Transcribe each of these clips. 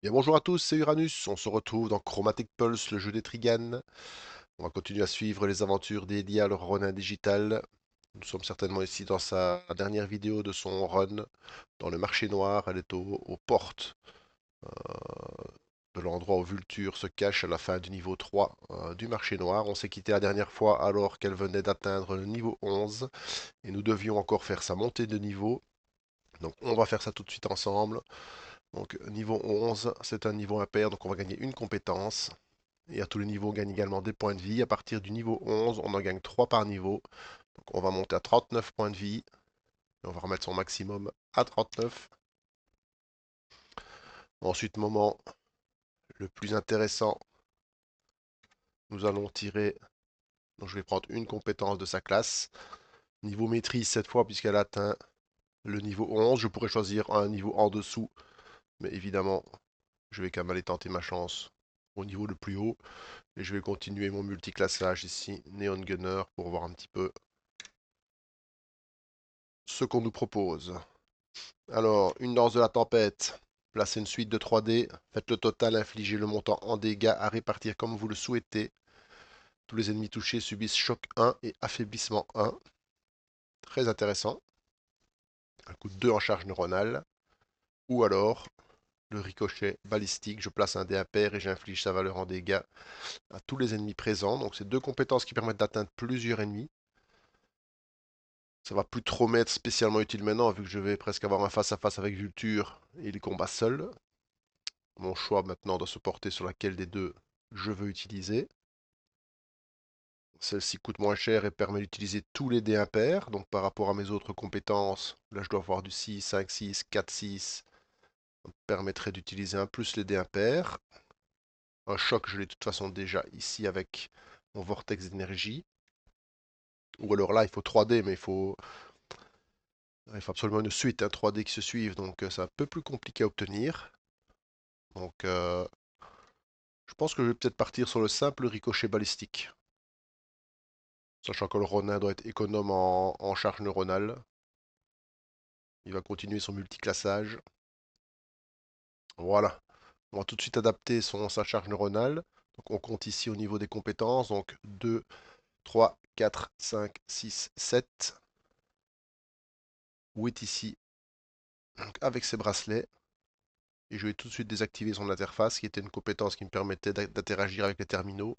Bien, bonjour à tous, c'est Uranus. On se retrouve dans Chromatic Pulse, le jeu des Triganes. On va continuer à suivre les aventures d'Elia, le Ronin digital. Nous sommes certainement ici dans sa dernière vidéo de son run dans le marché noir. Elle est aux portes de l'endroit où Vulture se cache à la fin du niveau 3 du marché noir. On s'est quitté la dernière fois alors qu'elle venait d'atteindre le niveau 11 et nous devions encore faire sa montée de niveau. Donc on va faire ça tout de suite ensemble. Donc niveau 11, c'est un niveau impair, donc on va gagner une compétence. Et à tous les niveaux, on gagne également des points de vie. À partir du niveau 11, on en gagne 3 par niveau. Donc on va monter à 39 points de vie. Et on va remettre son maximum à 39. Ensuite, moment le plus intéressant, nous allons tirer. Donc je vais prendre une compétence de sa classe. Niveau maîtrise cette fois, puisqu'elle atteint le niveau 11. Je pourrais choisir un niveau en dessous. Mais évidemment, je vais quand même aller tenter ma chance au niveau le plus haut. Et je vais continuer mon multiclassage ici, Neon Gunner, pour voir un petit peu ce qu'on nous propose. Alors, une danse de la tempête. Placez une suite de 3D. Faites le total, infligez le montant en dégâts à répartir comme vous le souhaitez. Tous les ennemis touchés subissent choc 1 et affaiblissement 1. Très intéressant. Un coup de 2 en charge neuronale. Ou alors, le ricochet balistique. Je place un dé impair et j'inflige sa valeur en dégâts à tous les ennemis présents. Donc, c'est deux compétences qui permettent d'atteindre plusieurs ennemis. Ça va plus trop m'être spécialement utile maintenant, vu que je vais presque avoir un face-à-face avec Vulture et les combats seuls. Mon choix maintenant doit se porter sur laquelle des deux je veux utiliser. Celle-ci coûte moins cher et permet d'utiliser tous les dés impairs. Donc par rapport à mes autres compétences, là je dois avoir du 6, 5, 6, 4, 6. Ça me permettrait d'utiliser un plus les dés impairs. Un choc, je l'ai de toute façon déjà ici avec mon vortex d'énergie. Ou alors là, il faut 3 dés, mais il faut absolument une suite, 3 dés qui se suivent. Donc c'est un peu plus compliqué à obtenir. Donc je pense que je vais peut-être partir sur le simple ricochet balistique. Sachant que le Ronin doit être économe en charge neuronale. Il va continuer son multiclassage. Voilà. On va tout de suite adapter sa charge neuronale. Donc on compte ici au niveau des compétences. Donc 2, 3, 4, 5, 6, 7. 8 ici. Donc avec ses bracelets. Et je vais tout de suite désactiver son interface, qui était une compétence qui me permettait d'interagir avec les terminaux.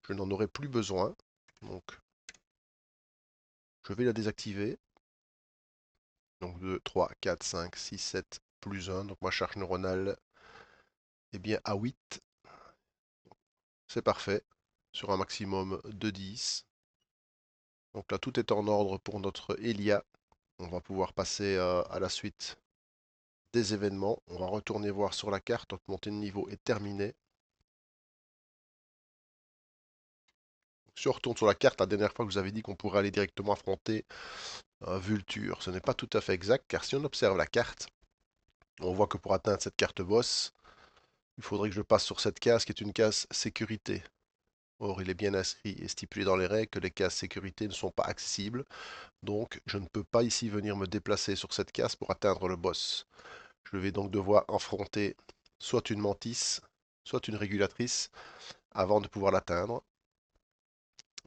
Je n'en aurai plus besoin. Donc je vais la désactiver. Donc 2, 3, 4, 5, 6, 7 plus 1. Donc ma charge neuronale est bien à 8. C'est parfait. Sur un maximum de 10. Donc là, tout est en ordre pour notre Elia. On va pouvoir passer à la suite des événements. On va retourner voir sur la carte. Notre montée de niveau est terminée. Si on retourne sur la carte, la dernière fois que vous avez dit qu'on pourrait aller directement affronter un Vulture, ce n'est pas tout à fait exact, car si on observe la carte, on voit que pour atteindre cette carte boss, il faudrait que je passe sur cette case qui est une case sécurité. Or, il est bien inscrit et stipulé dans les règles que les cases sécurité ne sont pas accessibles. Donc, je ne peux pas ici venir me déplacer sur cette case pour atteindre le boss. Je vais donc devoir affronter soit une mantis, soit une régulatrice avant de pouvoir l'atteindre.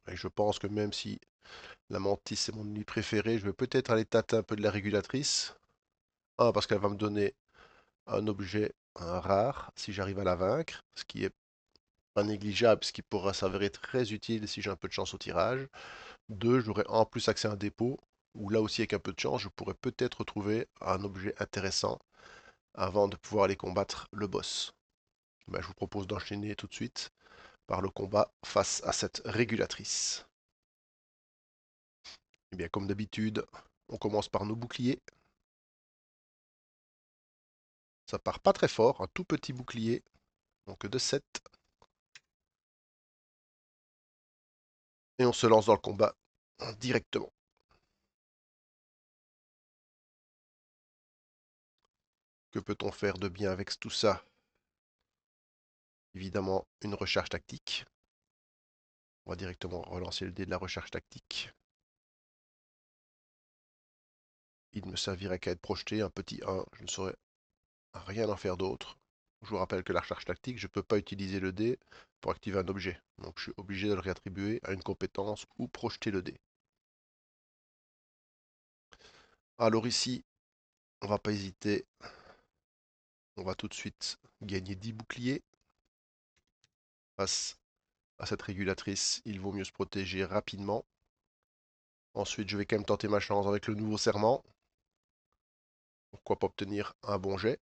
Et je pense que même si la mantis est mon ennemi préféré, je vais peut-être aller tâter un peu de la régulatrice. Un, parce qu'elle va me donner un objet rare si j'arrive à la vaincre, ce qui est pas négligeable, ce qui pourra s'avérer très utile si j'ai un peu de chance au tirage. Deux, j'aurai en plus accès à un dépôt, où là aussi avec un peu de chance, je pourrais peut-être trouver un objet intéressant avant de pouvoir aller combattre le boss. Ben, je vous propose d'enchaîner tout de suite par le combat face à cette régulatrice. Et bien comme d'habitude, on commence par nos boucliers. Ça part pas très fort, un tout petit bouclier, donc de 7. Et on se lance dans le combat directement. Que peut-on faire de bien avec tout ça? Évidemment, une recherche tactique. On va directement relancer le dé de la recherche tactique. Il ne me servirait qu'à être projeté, un petit 1, je ne saurais rien en faire d'autre. Je vous rappelle que la recharge tactique, je ne peux pas utiliser le dé pour activer un objet. Donc je suis obligé de le réattribuer à une compétence ou projeter le dé. Alors ici, on va pas hésiter. On va tout de suite gagner 10 boucliers. Face à cette régulatrice, il vaut mieux se protéger rapidement. Ensuite, je vais quand même tenter ma chance avec le nouveau serment. Pourquoi pas obtenir un bon jet?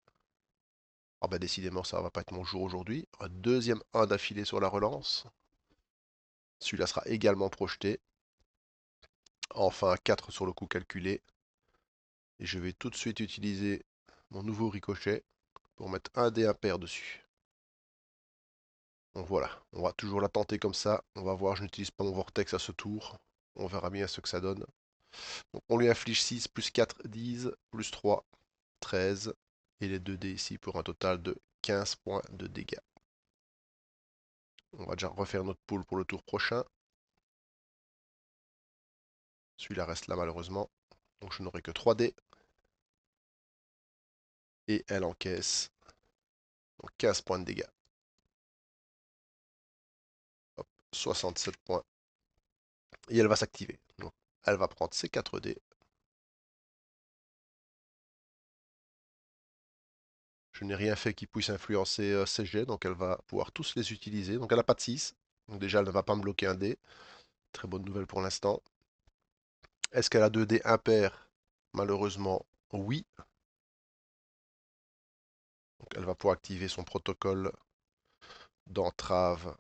Ah bah décidément, ça va pas être mon jour aujourd'hui. Un deuxième 1 d'affilée sur la relance. Celui-là sera également projeté. Enfin, 4 sur le coup calculé. Et je vais tout de suite utiliser mon nouveau ricochet pour mettre un dé impair dessus. Donc voilà, on va toujours la tenter comme ça. On va voir, je n'utilise pas mon vortex à ce tour. On verra bien ce que ça donne. Donc on lui inflige 6, plus 4, 10, plus 3, 13. Et les 2 dés ici pour un total de 15 points de dégâts. On va déjà refaire notre pool pour le tour prochain. Celui-là reste là malheureusement. Donc je n'aurai que 3 dés. Et elle encaisse donc 15 points de dégâts. Hop, 67 points. Et elle va s'activer. Donc elle va prendre ses 4 dés. Je n'ai rien fait qui puisse influencer ses jets, donc elle va pouvoir tous les utiliser. Donc elle n'a pas de 6. Donc déjà elle ne va pas me bloquer un dé. Très bonne nouvelle pour l'instant. Est-ce qu'elle a 2 dés impairs? Malheureusement, oui. Donc elle va pouvoir activer son protocole d'entrave.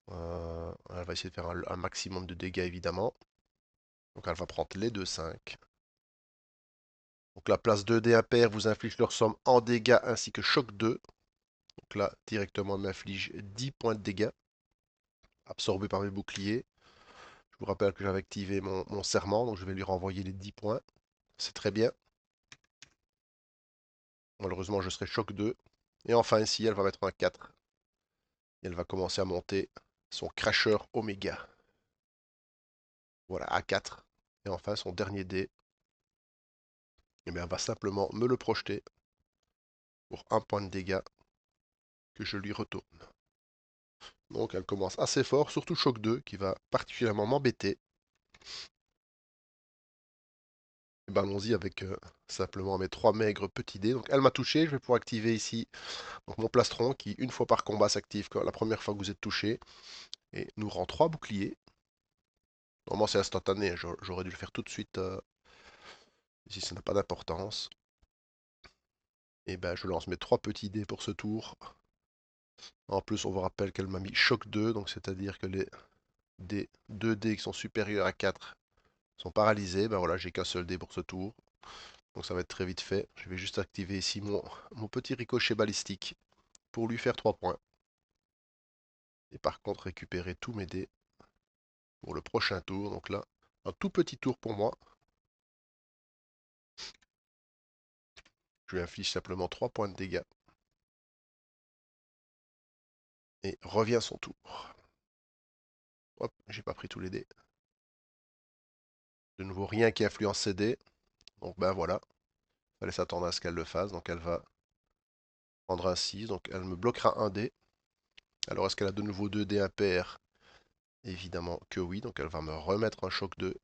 Elle va essayer de faire un maximum de dégâts évidemment. Donc elle va prendre les 2-5. Donc la place 2 dés impairs vous inflige leur somme en dégâts ainsi que choc 2. Donc là, directement, elle m'inflige 10 points de dégâts absorbés par mes boucliers. Je vous rappelle que j'avais activé mon serment, donc je vais lui renvoyer les 10 points. C'est très bien. Malheureusement, je serai choc 2. Et enfin, ici, elle va mettre un 4. Et elle va commencer à monter son cracheur oméga. Voilà, à 4. Et enfin, son dernier dé, eh bien, elle va simplement me le projeter pour un point de dégâts que je lui retourne. Donc elle commence assez fort, surtout choc 2 qui va particulièrement m'embêter. Et ben allons-y avec simplement mes 3 maigres petits dés. Donc elle m'a touché, je vais pouvoir activer ici donc, mon plastron qui une fois par combat s'active la première fois que vous êtes touché et nous rend 3 boucliers. Normalement c'est instantané, j'aurais dû le faire tout de suite ici ça n'a pas d'importance. Et ben je lance mes 3 petits dés pour ce tour. En plus on vous rappelle qu'elle m'a mis choc 2, donc c'est-à-dire que les 2 dés qui sont supérieurs à 4 sont paralysés. Ben voilà, j'ai qu'un seul dé pour ce tour. Donc ça va être très vite fait. Je vais juste activer ici mon petit ricochet balistique pour lui faire 3 points. Et par contre récupérer tous mes dés pour le prochain tour. Donc là, un tout petit tour pour moi. Je lui inflige simplement 3 points de dégâts. Et revient son tour. Hop, j'ai pas pris tous les dés. De nouveau, rien qui influence ses dés. Donc ben voilà. Il fallait s'attendre à ce qu'elle le fasse. Donc elle va prendre un 6. Donc elle me bloquera un dé. Alors est-ce qu'elle a de nouveau 2 dés impairs? Évidemment que oui. Donc elle va me remettre un choc 2.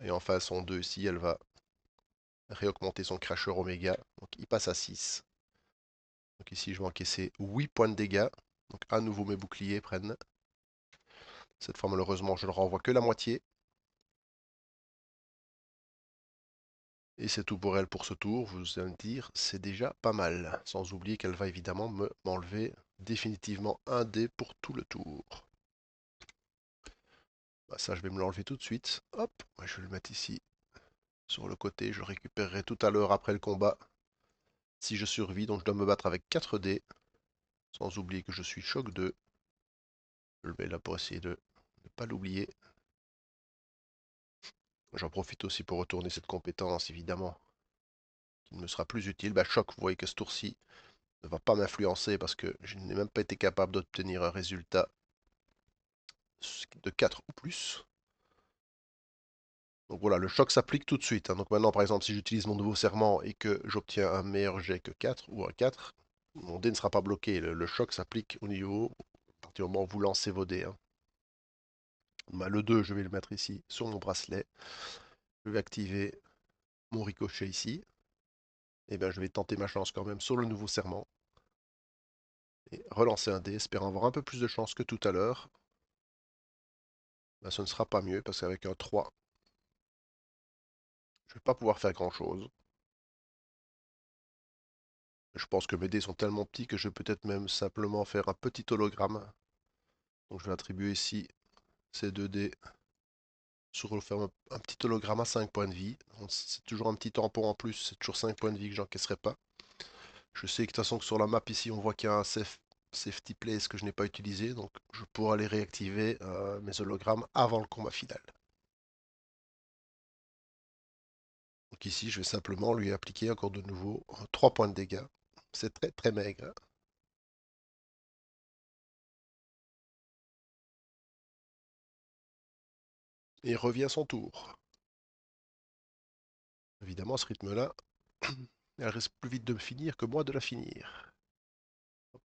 Et enfin son 2 ici, elle va réaugmenter son cracheur oméga. Donc il passe à 6. Donc ici je vais encaisser 8 points de dégâts. Donc à nouveau mes boucliers prennent. Cette fois malheureusement je ne renvoie que la moitié. Et c'est tout pour elle pour ce tour. Vous allez me dire, c'est déjà pas mal. Sans oublier qu'elle va évidemment m'enlever définitivement un dé pour tout le tour. Bah, ça je vais me l'enlever tout de suite. Hop, je vais le mettre ici sur le côté. Je le récupérerai tout à l'heure après le combat. Si je survis, donc je dois me battre avec 4 dés. Sans oublier que je suis choc 2. Je le mets là pour essayer de ne pas l'oublier. J'en profite aussi pour retourner cette compétence, évidemment, qui ne me sera plus utile. Bah, choc, vous voyez que ce tour-ci ne va pas m'influencer parce que je n'ai même pas été capable d'obtenir un résultat de 4 ou plus. Donc voilà, le choc s'applique tout de suite, hein. Donc maintenant, par exemple, si j'utilise mon nouveau serment et que j'obtiens un meilleur jet que 4 ou un 4, mon dé ne sera pas bloqué. Le choc s'applique au niveau, à partir du moment où vous lancez vos dés, hein. Bah, le 2, je vais le mettre ici sur mon bracelet. Je vais activer mon ricochet ici. Et bien, je vais tenter ma chance quand même sur le nouveau serment. Et relancer un dé, espérant avoir un peu plus de chance que tout à l'heure. Ben, ce ne sera pas mieux parce qu'avec un 3, je ne vais pas pouvoir faire grand-chose. Je pense que mes dés sont tellement petits que je vais peut-être même simplement faire un petit hologramme. Donc je vais attribuer ici ces 2 dés sur faire un petit hologramme à 5 points de vie. C'est toujours un petit tampon en plus, c'est toujours 5 points de vie que j'encaisserai pas. Je sais que de toute façon que sur la map ici on voit qu'il y a un safety place que je n'ai pas utilisé, donc je pourrai aller réactiver mes hologrammes avant le combat final. Donc ici je vais simplement lui appliquer encore de nouveau 3 points de dégâts. C'est très très maigre. Et il revient à son tour. Évidemment, à ce rythme-là, elle risque plus vite de me finir que moi de la finir.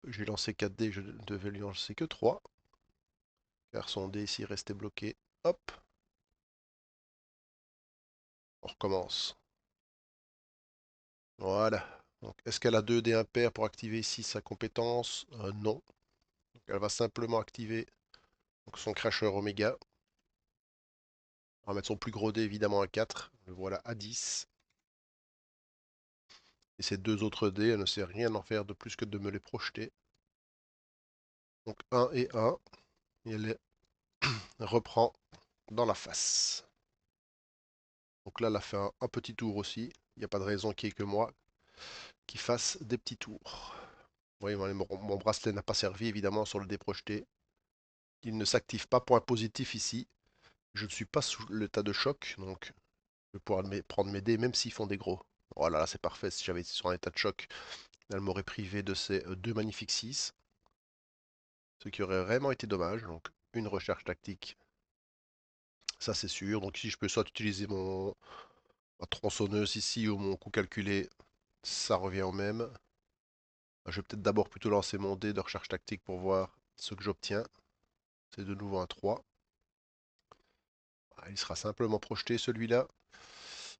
J'ai lancé 4 dés, je ne devais lui en lancer que 3, car son dé ici restait bloqué. Hop, on recommence. Voilà. Donc, est-ce qu'elle a 2 dés impairs pour activer ici sa compétence? Non. Donc, elle va simplement activer donc, son cracheur Oméga. On va mettre son plus gros dé évidemment à 4. Le voilà à 10. Et ces 2 autres dés, elle ne sait rien en faire de plus que de me les projeter. Donc 1 et 1. Et elle les reprend dans la face. Donc là, elle a fait un petit tour aussi. Il n'y a pas de raison qu'il n'y ait que moi qui fasse des petits tours. Vous voyez, mon bracelet n'a pas servi évidemment sur le dé projeté. Il ne s'active pas. Point positif ici. Je ne suis pas sous l'état de choc, donc je vais pouvoir prendre mes dés même s'ils font des gros. Voilà, là c'est parfait. Si j'avais été sur un état de choc, elle m'aurait privé de ces 2 magnifiques 6. Ce qui aurait vraiment été dommage. Donc une recherche tactique, ça c'est sûr. Donc ici je peux soit utiliser ma tronçonneuse ici ou mon coup calculé, ça revient au même. Je vais peut-être d'abord plutôt lancer mon dé de recherche tactique pour voir ce que j'obtiens. C'est de nouveau un 3. Ah, il sera simplement projeté celui-là.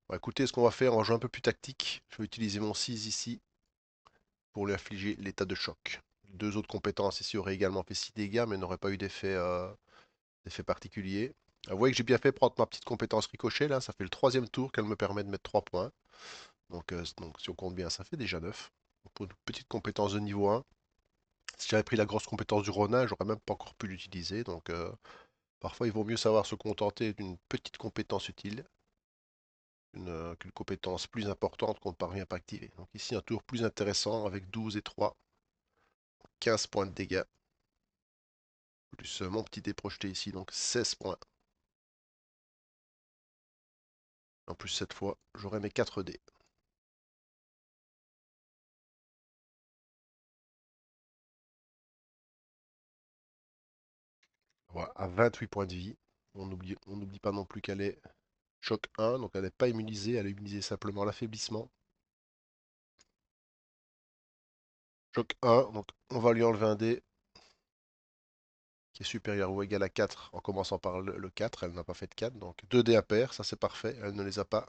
Bon, écoutez, ce qu'on va faire, on va jouer un peu plus tactique. Je vais utiliser mon 6 ici pour lui infliger l'état de choc. Les 2 autres compétences ici auraient également fait 6 dégâts, mais n'auraient pas eu d'effet particulier. Vous voyez que j'ai bien fait prendre ma petite compétence ricochet là, ça fait le 3e tour qu'elle me permet de mettre 3 points. Donc si on compte bien, ça fait déjà 9. Pour une petite compétence de niveau 1. Si j'avais pris la grosse compétence du Ronin, j'aurais même pas encore pu l'utiliser. Donc parfois il vaut mieux savoir se contenter d'une petite compétence utile qu'une compétence plus importante qu'on ne parvient pas à activer. Donc ici un tour plus intéressant avec 12 et 3, 15 points de dégâts. Plus mon petit dé projeté ici, donc 16 points. En plus cette fois, j'aurai mes 4 dés. Voilà, à 28 points de vie. On n'oublie pas non plus qu'elle est choc 1, donc elle n'est pas immunisée, elle est immunisée simplement à l'affaiblissement. Choc 1, donc on va lui enlever un dé qui est supérieur ou égal à 4 en commençant par le 4. Elle n'a pas fait de 4, donc 2 dés impairs, ça c'est parfait, elle ne les a pas.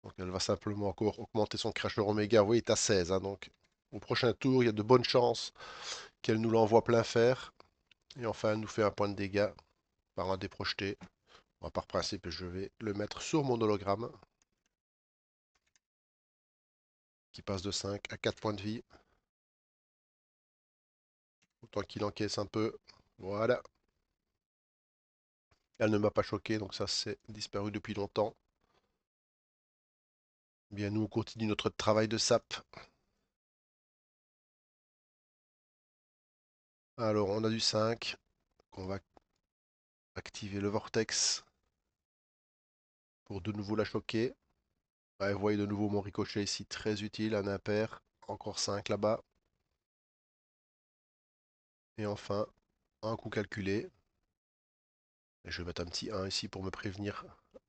Donc elle va simplement encore augmenter son cracheur oméga. Vous voyez, il est à 16, hein, donc au prochain tour, il y a de bonnes chances qu'elle nous l'envoie plein fer. Et enfin, elle nous fait un point de dégâts par un dé projeté. Bon, par principe, je vais le mettre sur mon hologramme qui passe de 5 à 4 points de vie. Autant qu'il encaisse un peu. Voilà. Elle ne m'a pas choqué, donc ça c'est disparu depuis longtemps. Bien, nous on continue notre travail de sape. Alors, on a du 5. On va activer le vortex pour de nouveau la choquer. Ouais, vous voyez de nouveau mon ricochet ici, très utile, un impair. Encore 5 là-bas. Et enfin, un coup calculé. Et je vais mettre un petit 1 ici pour me prévenir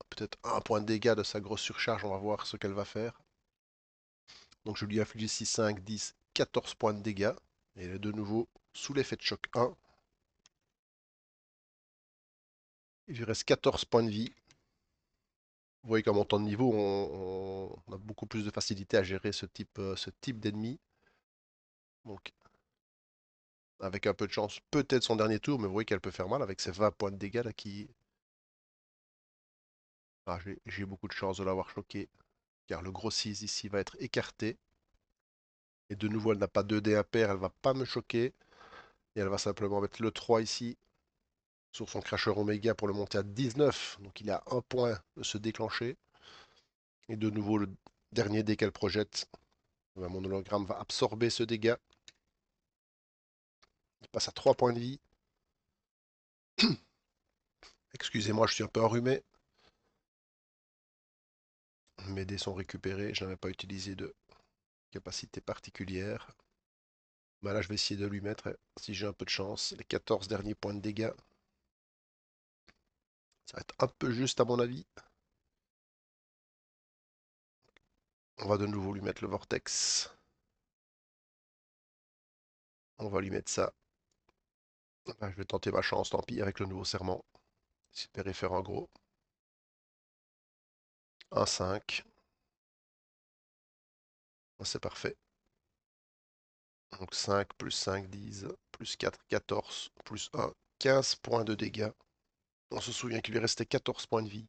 peut-être un point de dégâts de sa grosse surcharge. On va voir ce qu'elle va faire. Donc je lui inflige ici 5, 10, 14 points de dégâts. Et elle est de nouveau sous l'effet de choc 1. Il lui reste 14 points de vie. Vous voyez qu'en montant de niveau, on a beaucoup plus de facilité à gérer ce type d'ennemi. Donc avec un peu de chance, peut-être son dernier tour, mais vous voyez qu'elle peut faire mal avec ses 20 points de dégâts là qui... Ah, j'ai beaucoup de chance de l'avoir choqué, car le gros 6 ici va être écarté. Et de nouveau, elle n'a pas 2 dés impairs, elle va pas me choquer. Et elle va simplement mettre le 3 ici, sur son Crasher Omega pour le monter à 19. Donc il a un point de se déclencher. Et de nouveau, le dernier dé qu'elle projette, mon hologramme va absorber ce dégât. Il passe à 3 points de vie. Excusez-moi, je suis un peu enrhumé. Mes dés sont récupérés, je n'avais pas utilisé de capacité particulière. Bah là, je vais essayer de lui mettre, si j'ai un peu de chance, les 14 derniers points de dégâts. Ça va être un peu juste à mon avis. On va de nouveau lui mettre le vortex. On va lui mettre ça. Bah, je vais tenter ma chance, tant pis, avec le nouveau serment. Espérer faire en gros. Un 5. C'est parfait. Donc 5 plus 5, 10, plus 4, 14, plus 1, 15 points de dégâts. On se souvient qu'il lui restait 14 points de vie.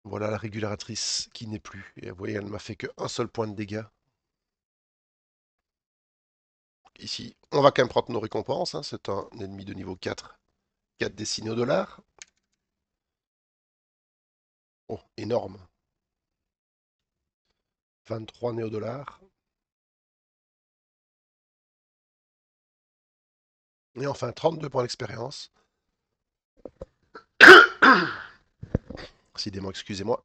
Voilà la régulatrice qui n'est plus. Et vous voyez, elle ne m'a fait qu'un seul point de dégâts. Ici, on va quand même prendre nos récompenses, hein. C'est un ennemi de niveau 4. 4 dessinés au dollar. Oh, énorme. 23 néo-dollars. Et enfin, 32 points d'expérience. Décidément, excusez-moi.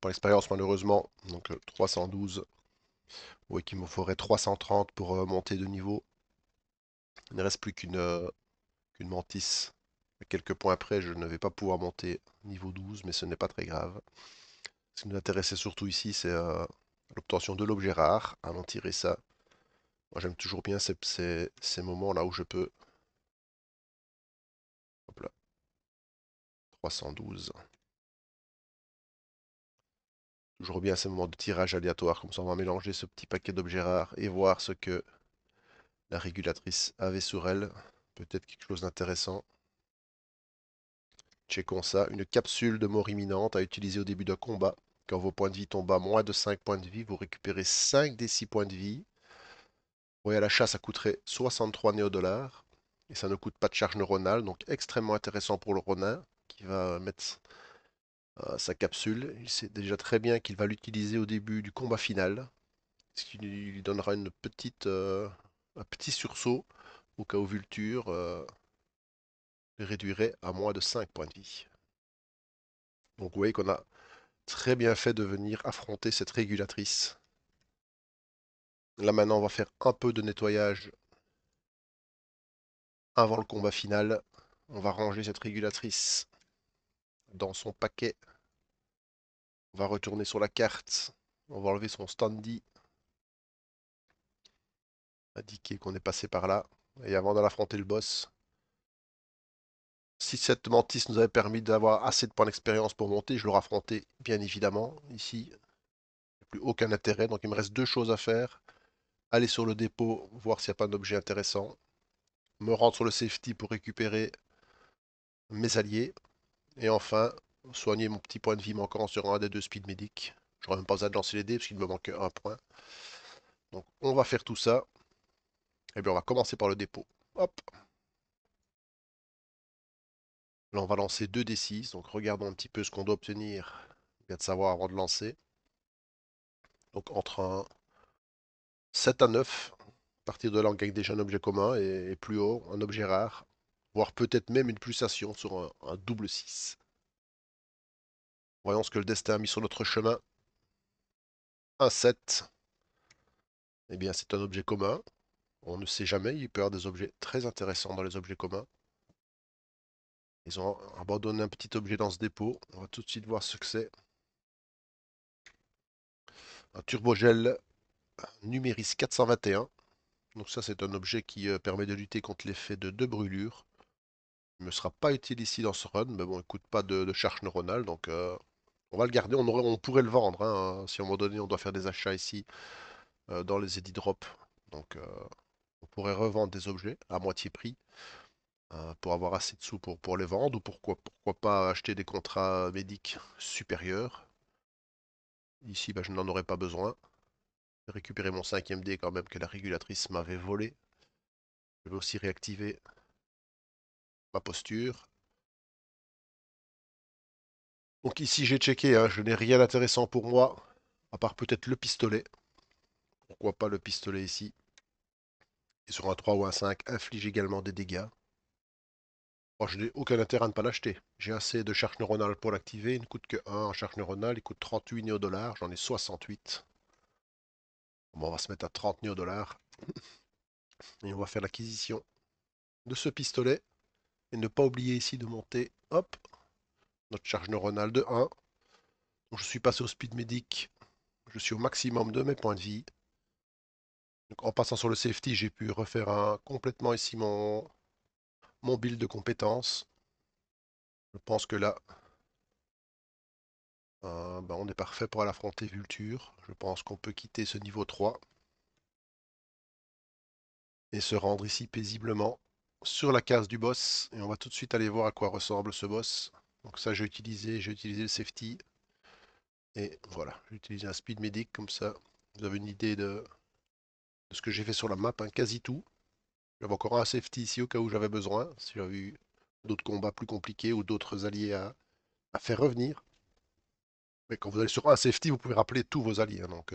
Pour l'expérience, malheureusement, donc 312. Oui, qu'il me faudrait 330 pour monter de niveau. Il ne reste plus qu'une mantis. À quelques points près, je ne vais pas pouvoir monter niveau 12, mais ce n'est pas très grave. Ce qui nous intéressait surtout ici, c'est l'obtention de l'objet rare. Allons tirer ça. Moi, j'aime toujours bien ces moments là où je peux. Hop là, 312. Toujours bien ces moments de tirage aléatoire, comme ça on va mélanger ce petit paquet d'objets rares et voir ce que la régulatrice avait sur elle. Peut-être quelque chose d'intéressant. Checkons ça. Une capsule de mort imminente à utiliser au début d'un combat. Quand vos points de vie tombent à moins de 5 points de vie, vous récupérez 5 des 6 points de vie. Oui, à l'achat, ça coûterait 63 néo-dollars. Et ça ne coûte pas de charge neuronale, donc extrêmement intéressant pour le Ronin qui va mettre sa capsule. Il sait déjà très bien qu'il va l'utiliser au début du combat final, ce qui lui donnera un petit sursaut au cas où Vulture le réduirait à moins de 5 points de vie. Donc vous voyez qu'on a très bien fait de venir affronter cette régulatrice. Là maintenant, on va faire un peu de nettoyage avant le combat final. On va ranger cette régulatrice dans son paquet. On va retourner sur la carte. On va enlever son standy. Indiquer qu'on est passé par là. Et avant d'aller affronter le boss, si cette mantis nous avait permis d'avoir assez de points d'expérience pour monter, je l'aurais affronté, bien évidemment. Ici, il n'y a plus aucun intérêt. Donc il me reste deux choses à faire. Aller sur le dépôt, voir s'il n'y a pas d'objet intéressant. Me rendre sur le safety pour récupérer mes alliés. Et enfin, soigner mon petit point de vie manquant sur un des deux speed medic. J'aurais même pas besoin de lancer les dés parce qu'il me manque un point. Donc on va faire tout ça. Et bien on va commencer par le dépôt. Hop. Là on va lancer 2 d6. Donc regardons un petit peu ce qu'on doit obtenir. Bien de savoir avant de lancer. Donc entre un 7 à 9. À partir de là on gagne déjà un objet commun et plus haut un objet rare. Voire peut-être même une pulsation sur un double 6. Voyons ce que le destin a mis sur notre chemin. Un 7. Eh bien c'est un objet commun. On ne sait jamais, il peut y avoir des objets très intéressants dans les objets communs. Ils ont abandonné un petit objet dans ce dépôt. On va tout de suite voir ce que c'est. Un turbogel Numéris 421. Donc ça, c'est un objet qui permet de lutter contre l'effet de deux brûlures. Il ne sera pas utile ici dans ce run, mais bon, il ne coûte pas de charge neuronale, donc on va le garder. On pourrait le vendre, hein, si à un moment donné on doit faire des achats ici dans les Eddy Drop. Donc on pourrait revendre des objets à moitié prix pour avoir assez de sous pour les vendre, ou pourquoi pas acheter des contrats médics supérieurs. Ici, bah, je n'en aurais pas besoin. J'ai récupéré mon cinquième dé quand même que la régulatrice m'avait volé. Je vais aussi réactiver ma posture. Donc ici j'ai checké, hein, je n'ai rien d'intéressant pour moi, à part peut-être le pistolet. Pourquoi pas le pistolet ici? Et sur un 3 ou un 5, inflige également des dégâts. Oh, je n'ai aucun intérêt à ne pas l'acheter. J'ai assez de charge neuronale pour l'activer. Il ne coûte que 1 en charge neuronale. Il coûte 38 néodollars. J'en ai 68. Bon, on va se mettre à 30 néodollars. Et on va faire l'acquisition de ce pistolet. Et ne pas oublier ici de monter, hop, notre charge neuronale de 1. Donc je suis passé au speed medic. Je suis au maximum de mes points de vie. Donc, en passant sur le safety, j'ai pu refaire complètement ici mon build de compétences. Je pense que là, ben, on est parfait pour aller affronter Vulture. Je pense qu'on peut quitter ce niveau 3 et se rendre ici paisiblement sur la case du boss. Et on va tout de suite aller voir à quoi ressemble ce boss. Donc ça, j'ai utilisé le safety. Et voilà, j'ai utilisé un speed medic comme ça. Vous avez une idée de ce que j'ai fait sur la map, hein, quasi tout. J'avais encore un safety ici au cas où j'avais besoin, si j'avais eu d'autres combats plus compliqués ou d'autres alliés à faire revenir. Mais quand vous allez sur un safety, vous pouvez rappeler tous vos alliés, hein, donc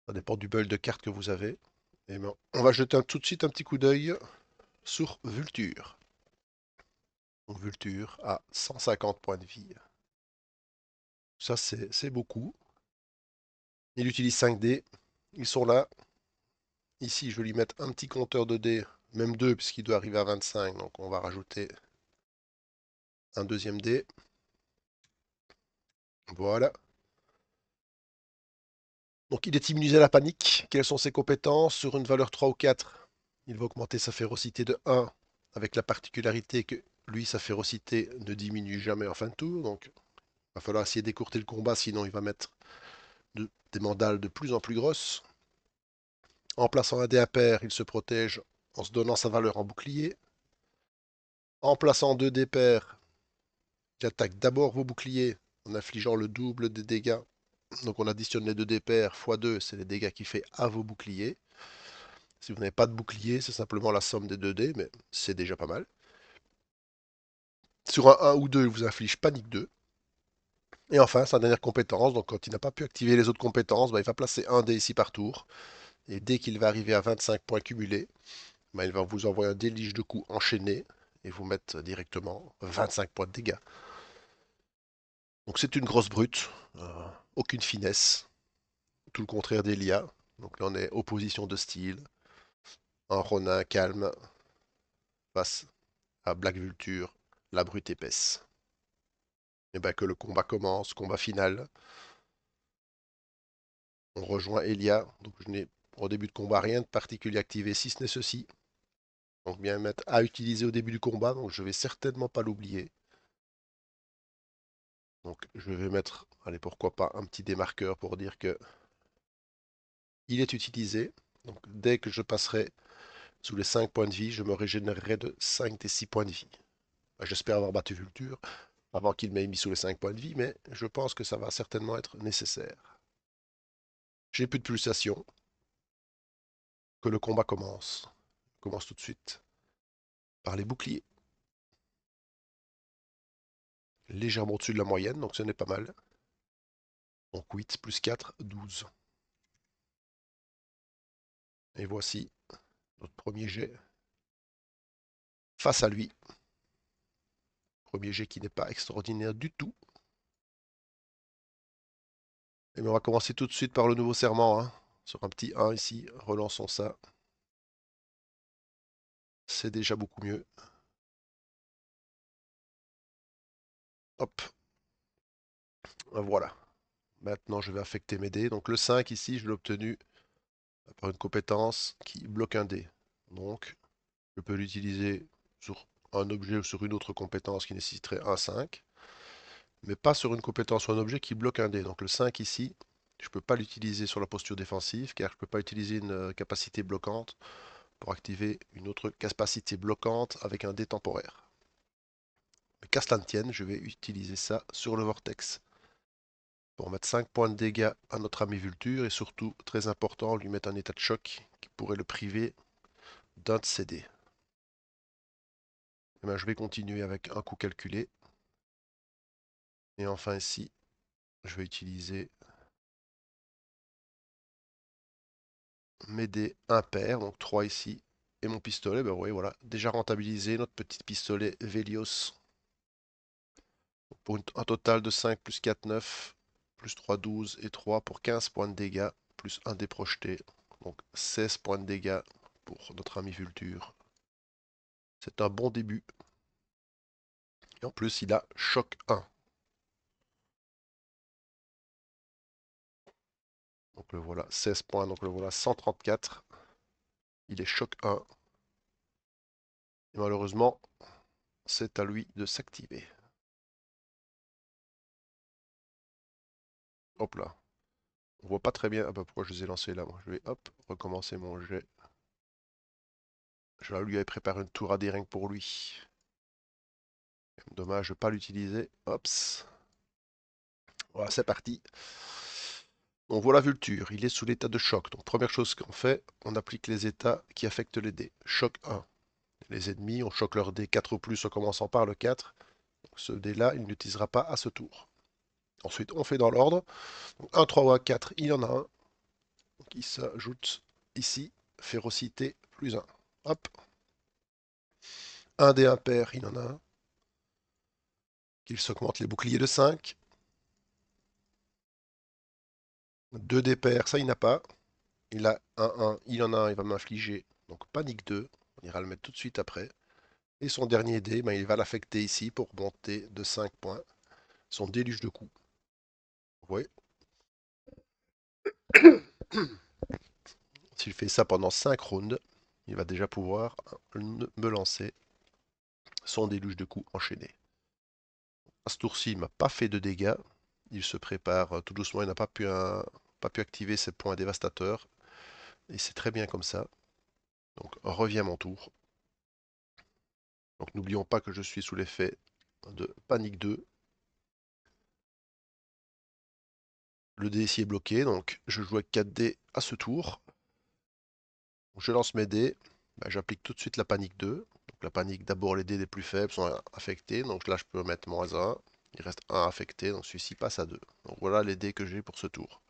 ça dépend du build de carte que vous avez. Et ben, on va jeter tout de suite un petit coup d'œil sur Vulture. Donc Vulture a 150 points de vie. Ça, c'est beaucoup. Il utilise 5 dés. Ils sont là. Ici, je vais lui mettre un petit compteur de dés, même 2, puisqu'il doit arriver à 25. Donc on va rajouter un deuxième dé. Voilà. Donc il est immunisé à la panique. Quelles sont ses compétences? Sur une valeur 3 ou 4, il va augmenter sa férocité de 1, avec la particularité que lui, sa férocité ne diminue jamais en fin de tour. Donc il va falloir essayer d'écourter le combat, sinon il va mettre des mandales de plus en plus grosses. En plaçant un dé impair, il se protège en se donnant sa valeur en bouclier. En plaçant deux dés pairs, il attaque d'abord vos boucliers en infligeant le double des dégâts. Donc on additionne les deux dés pairs x 2, c'est les dégâts qu'il fait à vos boucliers. Si vous n'avez pas de bouclier, c'est simplement la somme des 2 dés, mais c'est déjà pas mal. Sur un 1 ou 2, il vous inflige panique 2. Et enfin, sa dernière compétence, donc quand il n'a pas pu activer les autres compétences, bah, il va placer un dé ici par tour. Et dès qu'il va arriver à 25 points cumulés, bah, il va vous envoyer un délige de coups enchaîné et vous mettre directement 25 points de dégâts. Donc c'est une grosse brute, aucune finesse, tout le contraire d'Elia. Donc là on est opposition de style, un Ronin calme face à Black Vulture, la brute épaisse. Et bien que le combat commence, combat final. On rejoint Elia, donc je n'ai au début de combat rien de particulier activé si ce n'est ceci. Donc bien mettre à utiliser au début du combat, donc je vais certainement pas l'oublier. Donc je vais mettre, allez pourquoi pas, un petit démarqueur pour dire que il est utilisé. Donc dès que je passerai sous les 5 points de vie, je me régénérerai de 5 des 6 points de vie. J'espère avoir battu Vulture avant qu'il m'ait mis sous les 5 points de vie, mais je pense que ça va certainement être nécessaire. J'ai plus de pulsation, que le combat commence. Commence tout de suite par les boucliers. Légèrement au-dessus de la moyenne, donc ce n'est pas mal. Donc 8 plus 4, 12. Et voici notre premier jet face à lui. Premier jet qui n'est pas extraordinaire du tout. Et on va commencer tout de suite par le nouveau serment, hein. Sur un petit 1 ici, relançons ça. C'est déjà beaucoup mieux. Hop, voilà. Maintenant, je vais affecter mes dés. Donc le 5 ici, je l'ai obtenu par une compétence qui bloque un dé. Donc, je peux l'utiliser sur un objet ou sur une autre compétence qui nécessiterait un 5, mais pas sur une compétence ou un objet qui bloque un dé. Donc le 5 ici, je ne peux pas l'utiliser sur la posture défensive, car je ne peux pas utiliser une capacité bloquante pour activer une autre capacité bloquante avec un dé temporaire. Mais qu'à cela ne tienne, je vais utiliser ça sur le vortex pour mettre 5 points de dégâts à notre ami Vulture et surtout, très important, lui mettre un état de choc qui pourrait le priver d'un de ses dés. Eh bien, je vais continuer avec un coup calculé. Et enfin ici, je vais utiliser mes dés impairs, donc 3 ici, et mon pistolet. Ben oui, voilà, déjà rentabilisé notre petit pistolet Velios pour un total de 5 plus 4, 9, plus 3, 12 et 3 pour 15 points de dégâts, plus un dé projeté, donc 16 points de dégâts pour notre ami Vulture. C'est un bon début. Et en plus, il a choc 1. Donc le voilà, 16 points, donc le voilà 134. Il est choc 1. Et malheureusement, c'est à lui de s'activer. Hop là. On voit pas très bien. Ah bah pourquoi je les ai lancés là, moi. Je vais hop, recommencer mon jet. Je vais lui préparer une tour à des rings pour lui. Dommage de ne pas l'utiliser. Hops. Voilà, c'est parti. On voit la Vulture. Il est sous l'état de choc. Donc première chose qu'on fait, on applique les états qui affectent les dés. Choc 1. Les ennemis, on choque leur dé 4 ou plus en commençant par le 4. Ce dé-là, il n'utilisera pas à ce tour. Ensuite, on fait dans l'ordre. 1, 3 4, il y en a un qui s'ajoute ici. Férocité plus 1. Hop. Un dé impair, il y en a un. Qu'il s'augmente les boucliers de 5. 2 dés pairs, ça il n'a pas. Il a un 1, il en a un, il va m'infliger. Donc panique 2. On ira le mettre tout de suite après. Et son dernier dé, ben, il va l'affecter ici pour monter de 5 points. Son déluge de coups. Oui. S'il fait ça pendant 5 rounds, il va déjà pouvoir me lancer son déluge de coups enchaîné. À ce tour-ci, il ne m'a pas fait de dégâts. Il se prépare tout doucement. Il n'a pas pu activer ses points dévastateurs. Et c'est très bien comme ça. Donc revient mon tour. Donc n'oublions pas que je suis sous l'effet de panique 2. Le dé ici est bloqué, donc je joue avec 4 dés à ce tour. Je lance mes dés. Ben, j'applique tout de suite la panique 2. Donc la panique, d'abord les dés les plus faibles sont affectés. Donc là je peux mettre -1. Il reste un affecté, donc celui-ci passe à 2. Donc voilà les dés que j'ai pour ce tour.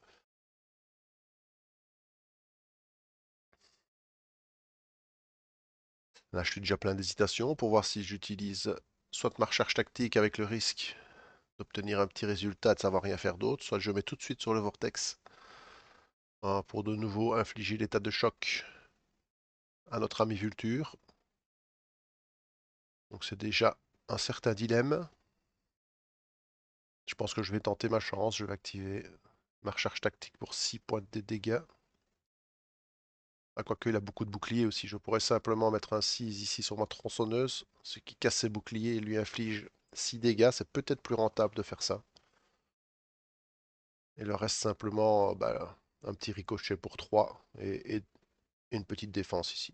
Là je suis déjà plein d'hésitation pour voir si j'utilise soit ma recherche tactique avec le risque d'obtenir un petit résultat, de savoir rien faire d'autre, soit je mets tout de suite sur le vortex pour de nouveau infliger l'état de choc à notre ami Vulture. Donc c'est déjà un certain dilemme. Je pense que je vais tenter ma chance. Je vais activer ma recharge tactique pour 6 points de dégâts. Ah, quoique il a beaucoup de boucliers aussi. Je pourrais simplement mettre un 6 ici sur ma tronçonneuse, ce qui casse ses boucliers et lui inflige 6 dégâts. C'est peut-être plus rentable de faire ça. Il leur reste simplement bah, un petit ricochet pour 3 et une petite défense ici.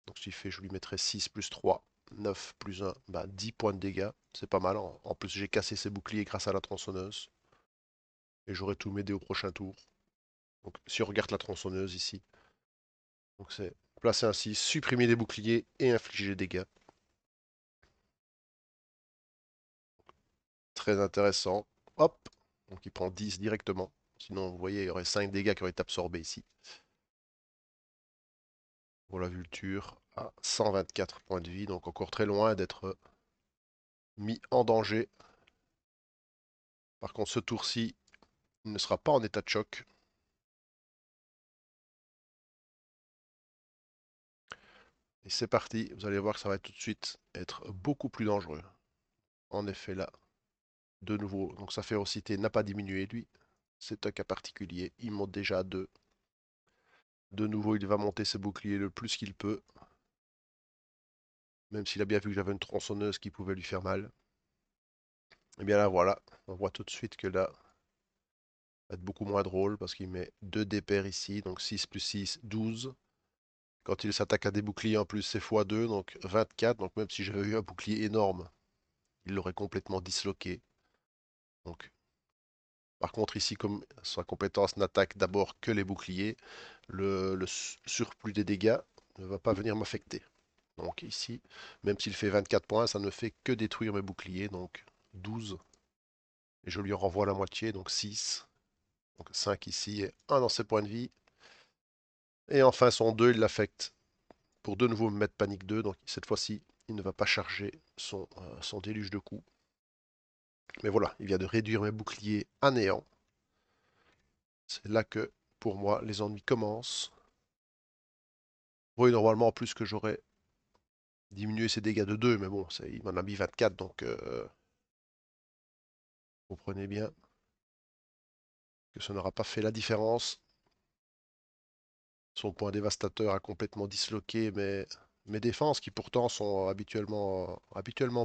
Donc s'il fait, je lui mettrai 6 plus 3, 9 plus 1, bah, 10 points de dégâts. C'est pas mal. En plus, j'ai cassé ses boucliers grâce à la tronçonneuse. Et j'aurai tout m'aider au prochain tour. Donc si on regarde la tronçonneuse ici, donc c'est placer ainsi, supprimer les boucliers et infliger des dégâts. Très intéressant. Hop, donc il prend 10 directement. Sinon, vous voyez, il y aurait 5 dégâts qui auraient été absorbés ici. Pour la Vulture à 124 points de vie, donc encore très loin d'être mis en danger. Par contre, ce tour-ci, il ne sera pas en état de choc. Et c'est parti, vous allez voir que ça va tout de suite être beaucoup plus dangereux. En effet, là, De nouveau, donc sa férocité n'a pas diminué, lui. C'est un cas particulier. Il monte déjà à 2. De nouveau, il va monter ses boucliers le plus qu'il peut. Même s'il a bien vu que j'avais une tronçonneuse qui pouvait lui faire mal. Et bien là, voilà. On voit tout de suite que là, ça va être beaucoup moins drôle parce qu'il met 2 dés pairs ici. Donc 6 plus 6, 12. Quand il s'attaque à des boucliers en plus, c'est x2, donc 24. Donc même si j'avais eu un bouclier énorme, il l'aurait complètement disloqué. Donc, par contre, ici, comme sa compétence n'attaque d'abord que les boucliers, le surplus des dégâts ne va pas venir m'affecter. Donc ici, même s'il fait 24 points, ça ne fait que détruire mes boucliers, donc 12. Et je lui en renvoie la moitié, donc 6. Donc 5 ici et 1 dans ses points de vie. Et enfin, son 2, il l'affecte pour de nouveau me mettre panique 2. Donc cette fois-ci, il ne va pas charger son déluge de coups. Mais voilà, il vient de réduire mes boucliers à néant. C'est là que, pour moi, les ennuis commencent. Oui, normalement, en plus que j'aurais diminué ses dégâts de 2, mais bon, il m'en a mis 24, donc comprenez bien que ça n'aura pas fait la différence. Son point dévastateur a complètement disloqué mes défenses, qui pourtant sont habituellement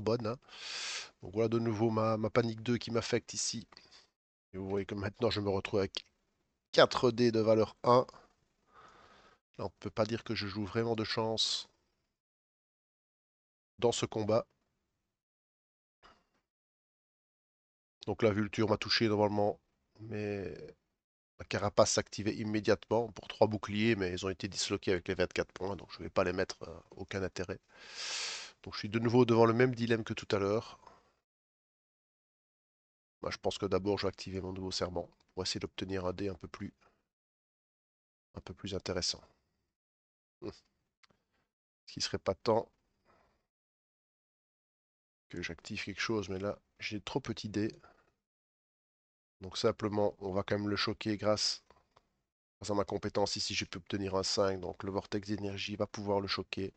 bonnes, hein. Donc voilà de nouveau ma panique 2 qui m'affecte ici. Et vous voyez que maintenant je me retrouve avec 4 dés de valeur 1. Là, on ne peut pas dire que je joue vraiment de chance dans ce combat. Donc la vulture m'a touché normalement, mais ma carapace s'activait immédiatement pour 3 boucliers, mais ils ont été disloqués avec les 24 points, donc je ne vais pas les mettre, aucun intérêt. Donc je suis de nouveau devant le même dilemme que tout à l'heure. Bah, je pense que d'abord je vais activer mon nouveau serment pour essayer d'obtenir un dé un peu plus intéressant. Ce qui serait pas tant que j'active quelque chose, mais là j'ai trop petit dé. Donc simplement on va quand même le choquer grâce à ma compétence ici, j'ai pu obtenir un 5, donc le vortex d'énergie va pouvoir le choquer.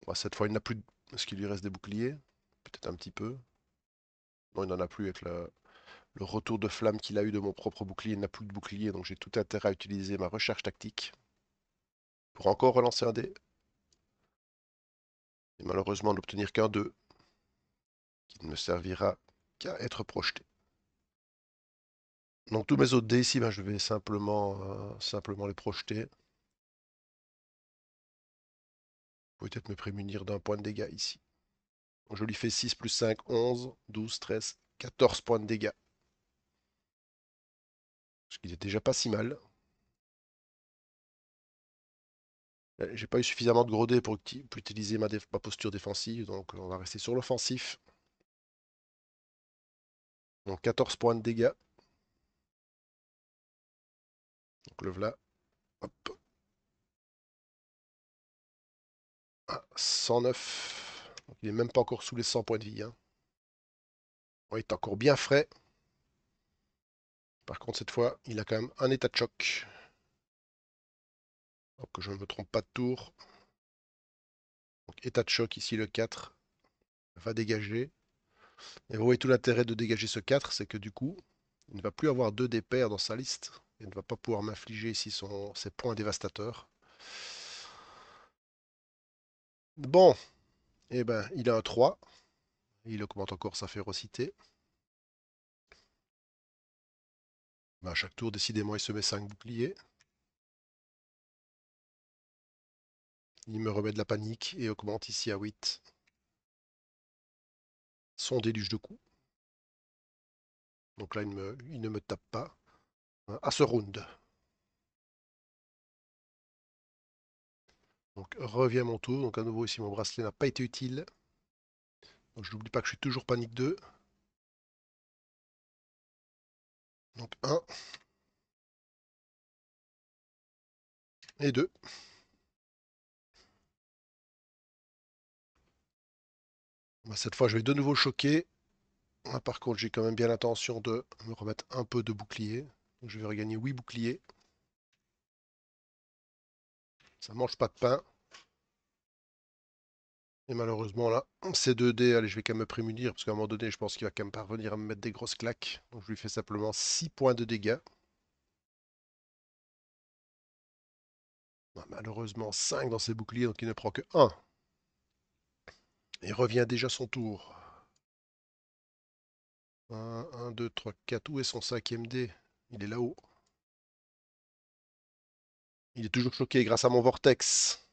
Bon, cette fois, il n'a plus de... Est-ce qu'il lui reste des boucliers? Peut-être un petit peu. Non, il n'en a plus avec le retour de flamme qu'il a eu de mon propre bouclier. Il n'a plus de bouclier, donc j'ai tout intérêt à utiliser ma recherche tactique pour encore relancer un dé. Et malheureusement, n'obtenir qu'un 2, qui ne me servira qu'à être projeté. Donc tous mes autres dés ici, ben, je vais simplement les projeter. Peut-être me prémunir d'un point de dégâts ici. Je lui fais 6 plus 5, 11, 12, 13, 14 points de dégâts. Ce qui est déjà pas si mal. J'ai pas eu suffisamment de gros dés pour utiliser ma posture défensive, donc on va rester sur l'offensif. Donc 14 points de dégâts. Donc le voilà. Hop. Ah, 109. Donc, il est même pas encore sous les 100 points de vie, hein. Bon, il est encore bien frais. Par contre, cette fois, il a quand même un état de choc. Donc que je ne me trompe pas de tour. Donc état de choc ici, le 4 va dégager. Et vous voyez tout l'intérêt de dégager ce 4, c'est que du coup, il ne va plus avoir 2 dés pairs dans sa liste. Il ne va pas pouvoir m'infliger ici ses points dévastateurs. Bon, eh ben, il a un 3. Il augmente encore sa férocité. Ben, à chaque tour, décidément, il se met 5 boucliers. Il me remet de la panique et augmente ici à 8 son déluge de coups. Donc là, il ne me tape pas. À ce round. Donc revient mon tour. Donc à nouveau ici, mon bracelet n'a pas été utile. Donc je n'oublie pas que je suis toujours panique 2. Donc 1 et 2. Ben, cette fois, je vais de nouveau choquer. Ah, par contre, j'ai quand même bien l'intention de me remettre un peu de bouclier. Donc, je vais regagner 8 boucliers. Ça mange pas de pain. Et malheureusement là, c'est 2D, allez, je vais quand même me prémunir, parce qu'à un moment donné, je pense qu'il va quand même parvenir à me mettre des grosses claques. Donc je lui fais simplement 6 points de dégâts. Ah, malheureusement, 5 dans ses boucliers, donc il ne prend que 1. Il revient déjà son tour. 1, 2, 3, 4. Où est son cinquième dé? Il est là-haut. Il est toujours choqué grâce à mon vortex.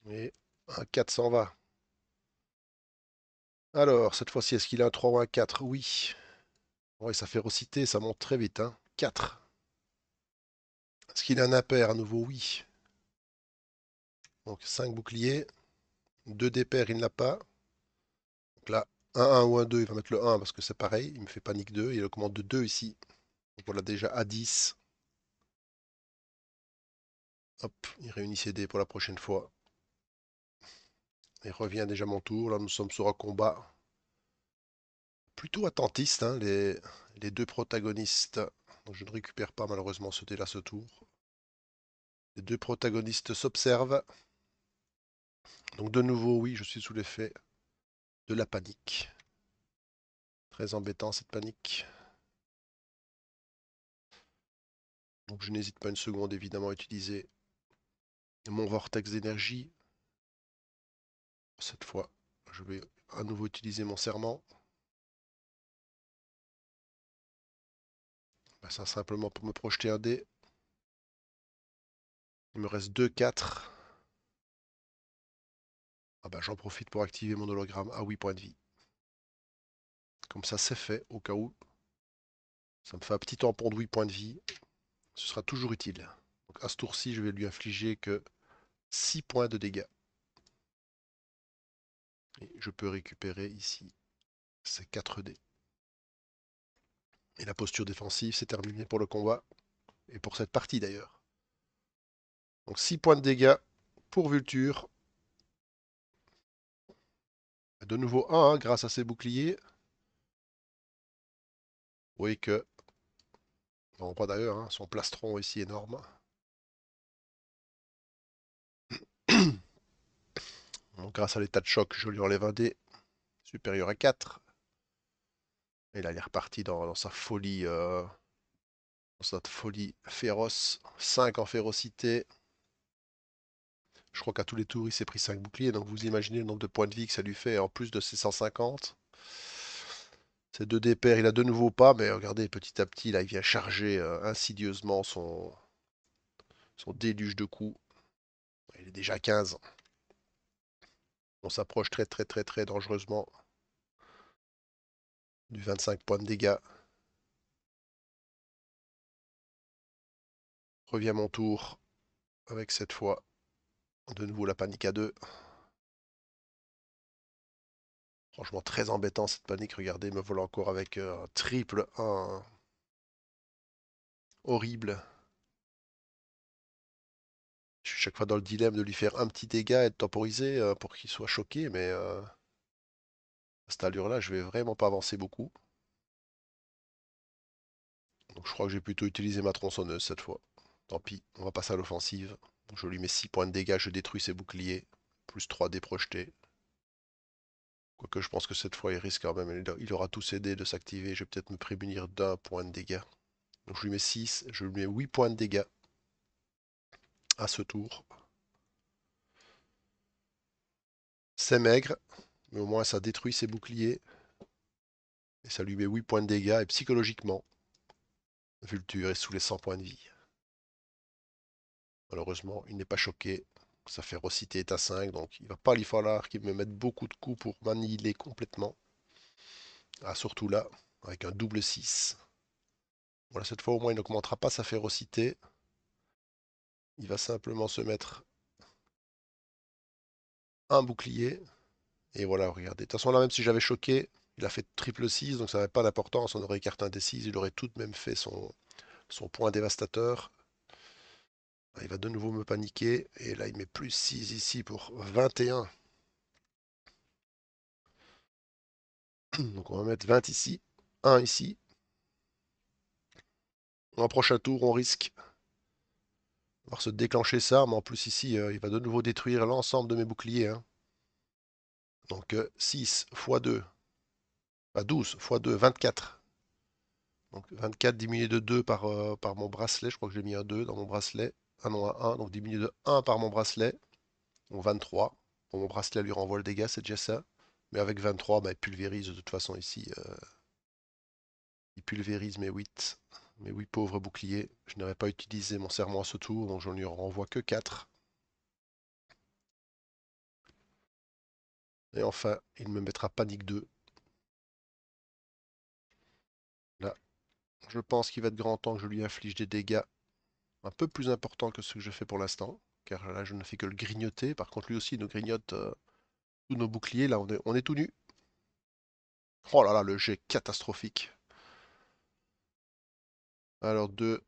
Et un 4 s'en va. Alors, cette fois-ci, est-ce qu'il a un 3 ou un 4? Oui. Oui, sa férocité, ça monte très vite, hein. 4. Est-ce qu'il a un impair à nouveau? Oui. Donc 5 boucliers. 2 dépairs, il n'a pas. Donc là, un ou un 2, il va mettre le 1 parce que c'est pareil. Il me fait panique 2. Il augmente de 2 ici. Donc voilà déjà à 10. Hop, il réunit ses dés pour la prochaine fois. Il revient déjà mon tour. Là, nous sommes sur un combat plutôt attentiste, hein, les deux protagonistes. Donc je ne récupère pas malheureusement ce dé-là ce tour. Les deux protagonistes s'observent. Donc de nouveau, oui, je suis sous l'effet de la panique. Très embêtant cette panique. Donc je n'hésite pas une seconde évidemment à utiliser mon vortex d'énergie. Cette fois, je vais à nouveau utiliser mon serment. Ben, ça simplement pour me projeter un dé. Il me reste 2, 4. Ah bah j'en profite pour activer mon hologramme à 8 points de vie. Comme ça c'est fait au cas où. Ça me fait un petit tampon de 8 points de vie. Ce sera toujours utile. Donc à ce tour-ci, je vais lui infliger que 6 points de dégâts. Et je peux récupérer ici ces 4 dés. Et la posture défensive, c'est terminé pour le combat. Et pour cette partie d'ailleurs. Donc 6 points de dégâts pour Vulture. De nouveau 1 hein, grâce à ses boucliers. Vous voyez que... Non, pas d'ailleurs, hein, son plastron ici énorme. Donc grâce à l'état de choc, je lui enlève un dé supérieur à 4. Et là, il est reparti dans sa folie féroce. 5 en férocité. Je crois qu'à tous les tours, il s'est pris 5 boucliers. Donc vous imaginez le nombre de points de vie que ça lui fait en plus de ses 150. C'est 2 dés pairs, il a de nouveau pas, mais regardez, petit à petit, là, il vient charger insidieusement son déluge de coups. Il est déjà à 15. On s'approche très très très très dangereusement du 25 points de dégâts. Revient mon tour avec cette fois de nouveau la panique à 2. Franchement très embêtant cette panique, regardez, me vole encore avec un triple 1. Horrible. Je suis chaque fois dans le dilemme de lui faire un petit dégât et de temporiser pour qu'il soit choqué, mais à cette allure-là, je vais vraiment pas avancer beaucoup. Donc je crois que j'ai plutôt utilisé ma tronçonneuse cette fois. Tant pis, on va passer à l'offensive. Je lui mets 6 points de dégâts, je détruis ses boucliers. Plus 3 dés projetés. Quoique je pense que cette fois il risque quand même, il aura tous ses dés de s'activer. Je vais peut-être me prémunir d'un point de dégâts. Donc je lui mets 6, je lui mets 8 points de dégâts à ce tour. C'est maigre, mais au moins ça détruit ses boucliers. Et ça lui met 8 points de dégâts. Et psychologiquement, Vulture est sous les 100 points de vie. Malheureusement, il n'est pas choqué. Sa férocité est à 5, donc il va pas lui falloir qu'il me mette beaucoup de coups pour m'annihiler complètement. Ah, surtout là, avec un double 6. Voilà, cette fois au moins il n'augmentera pas sa férocité. Il va simplement se mettre un bouclier. Et voilà, regardez. De toute façon là, même si j'avais choqué, il a fait triple 6, donc ça n'avait pas d'importance. On aurait écarté un des 6, il aurait tout de même fait son point dévastateur. Il va de nouveau me paniquer. Et là, il met plus 6 ici pour 21. Donc on va mettre 20 ici, 1 ici. En prochain tour, on risque de voir se déclencher ça, mais en plus ici, il va de nouveau détruire l'ensemble de mes boucliers, hein. Donc 6 fois 2, 12 fois 2, 24. Donc 24 diminué de 2 par mon bracelet. Je crois que j'ai mis un 2 dans mon bracelet. Ah non, un 1. Donc diminué de 1 par mon bracelet. Donc 23. Bon, mon bracelet lui renvoie le dégât, c'est déjà ça. Mais avec 23, bah, il pulvérise de toute façon ici. Il pulvérise mes 8 pauvres boucliers. Je n'aurais pas utilisé mon serment à ce tour, donc je n'y renvoie que 4. Et enfin, il me mettra panique 2. Là, je pense qu'il va être grand temps que je lui inflige des dégâts un peu plus importants que ce que je fais pour l'instant. Car là, je ne fais que le grignoter. Par contre, lui aussi, il nous grignote tous nos boucliers. Là, on est tout nu. Oh là là, le jet catastrophique. Alors, 2.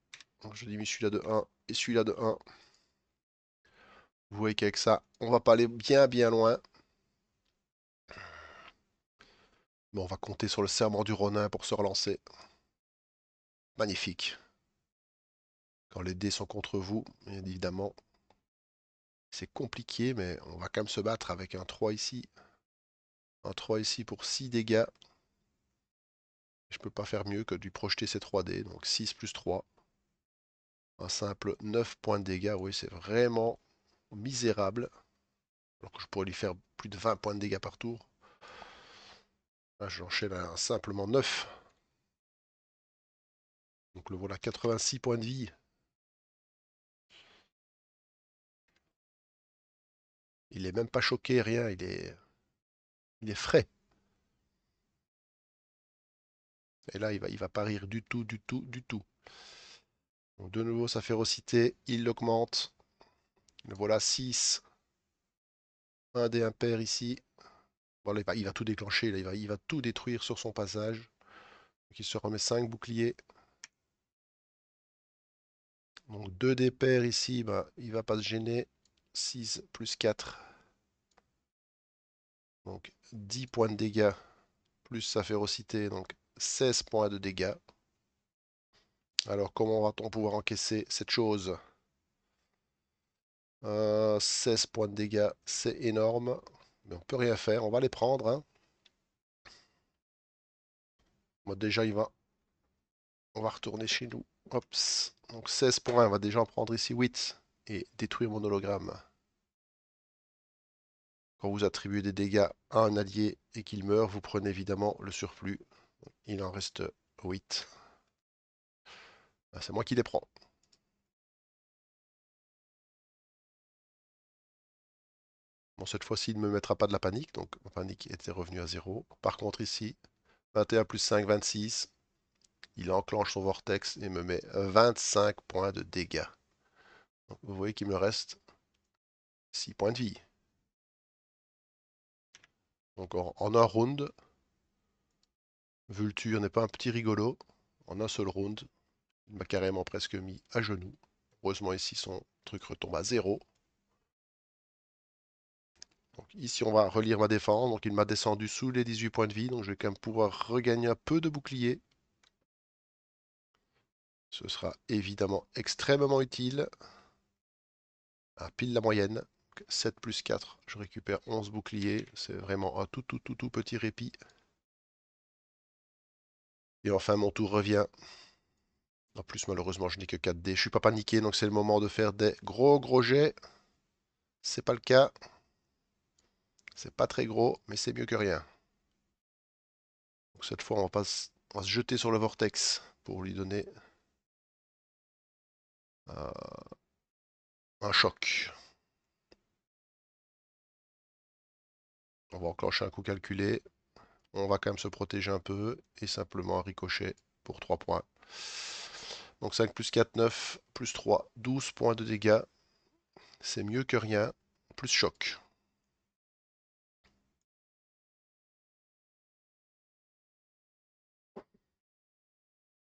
Je diminue celui-là de 1 et celui-là de 1. Vous voyez qu'avec ça, on va pas aller bien bien loin. Mais on va compter sur le serment du Ronin pour se relancer. Magnifique. Quand les dés sont contre vous, bien évidemment, c'est compliqué, mais on va quand même se battre avec un 3 ici. Un 3 ici pour 6 dégâts. Je peux pas faire mieux que de lui projeter ces 3 dés. Donc 6 plus 3. Un simple 9 points de dégâts. Oui, c'est vraiment misérable. Alors que je pourrais lui faire plus de 20 points de dégâts par tour. Là, j'enchaîne à simplement 9. Donc le voilà 86 points de vie. Il est même pas choqué, rien. Il est frais. Et là, il va pas rire du tout, du tout, du tout. Donc de nouveau, sa férocité, il l'augmente. Le voilà 6. Un dé impair ici. Voilà, il va tout déclencher, là, il va tout détruire sur son passage. Donc il se remet 5 boucliers. Donc 2 dés pairs ici, bah, il va pas se gêner. 6 plus 4. Donc 10 points de dégâts, plus sa férocité, donc 16 points de dégâts. Alors comment va-t-on pouvoir encaisser cette chose? 16 points de dégâts, c'est énorme. Mais on peut rien faire, on va les prendre, hein. Moi déjà, on va retourner chez nous. Hops. Donc 16 points, on va déjà en prendre ici 8 et détruire mon hologramme. Quand vous attribuez des dégâts à un allié et qu'il meurt, vous prenez évidemment le surplus. Il en reste 8. Ah, c'est moi qui les prends. Bon, cette fois-ci, il ne me mettra pas de la panique, donc ma panique était revenue à 0. Par contre, ici, 21 plus 5, 26. Il enclenche son vortex et me met 25 points de dégâts. Donc, vous voyez qu'il me reste 6 points de vie. Donc en un round, Vulture n'est pas un petit rigolo. En un seul round, il m'a carrément presque mis à genoux. Heureusement ici son truc retombe à 0. Donc ici on va relire ma défense. Donc il m'a descendu sous les 18 points de vie. Donc je vais quand même pouvoir regagner un peu de bouclier. Ce sera évidemment extrêmement utile. À pile la moyenne. Donc, 7 plus 4, je récupère 11 boucliers. C'est vraiment un tout tout tout tout petit répit. Et enfin mon tour revient. En plus malheureusement je n'ai que 4 dés. Je suis pas paniqué donc c'est le moment de faire des gros gros jets. C'est pas le cas. C'est pas très gros, mais c'est mieux que rien. Donc cette fois, on va se jeter sur le vortex pour lui donner euh, un choc. On va enclencher un coup calculé. On va quand même se protéger un peu et simplement un ricochet pour 3 points. Donc 5 plus 4, 9, plus 3, 12 points de dégâts. C'est mieux que rien. Plus choc.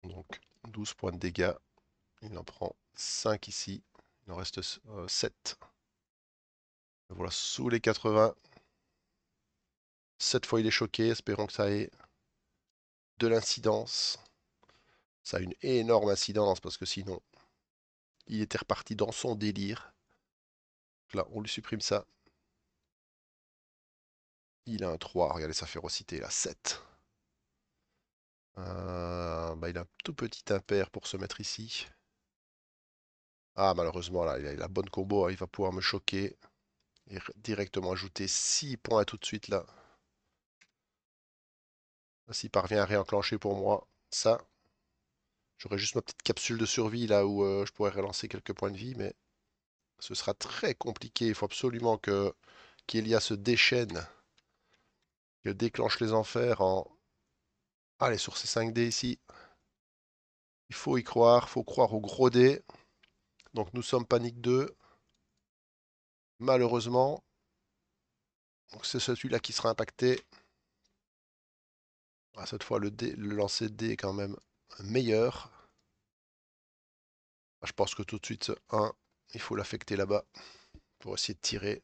Donc 12 points de dégâts. Il en prend 5 ici. Il en reste 7. Voilà, sous les 80. Cette fois, il est choqué. Espérons que ça ait de l'incidence. Ça a une énorme incidence parce que sinon, il était reparti dans son délire. Là, on lui supprime ça. Il a un 3, regardez sa férocité, il a 7. Bah, il a un tout petit impair pour se mettre ici. Ah, malheureusement, là, il a la bonne combo, hein, il va pouvoir me choquer et directement ajouter 6 points tout de suite là. S'il parvient à réenclencher pour moi, ça, j'aurai juste ma petite capsule de survie là où je pourrais relancer quelques points de vie, mais ce sera très compliqué. Il faut absolument que qu'Elia se déchaîne, qu'elle déclenche les enfers en... Allez, sur ces 5 dés ici, il faut y croire, faut croire au gros dés. Donc nous sommes panique 2, malheureusement. Donc c'est celui-là qui sera impacté. Ah, cette fois, le lancer de dés est quand même meilleur. Ah, je pense que tout de suite, ce 1, il faut l'affecter là-bas pour essayer de tirer.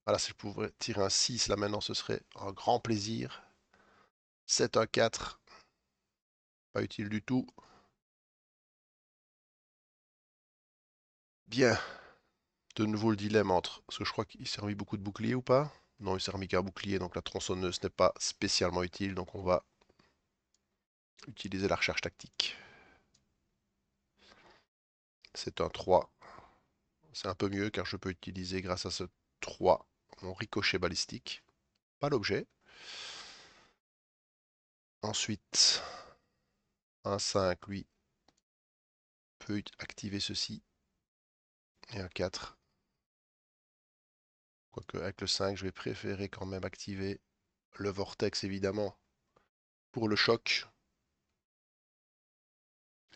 Voilà, si je pouvais tirer un 6 là maintenant, ce serait un grand plaisir. 7, un 4, pas utile du tout. Bien, de nouveau le dilemme entre, parce que je crois qu'il s'est remis beaucoup de boucliers ou pas? Non, il s'est remis qu'un bouclier, donc la tronçonneuse n'est pas spécialement utile, donc on va utiliser la recherche tactique. C'est un 3. C'est un peu mieux car je peux utiliser grâce à ce 3 mon ricochet balistique. Pas l'objet. Ensuite, un 5, lui, peut activer ceci. Et un 4. Quoique avec le 5, je vais préférer quand même activer le vortex évidemment pour le choc.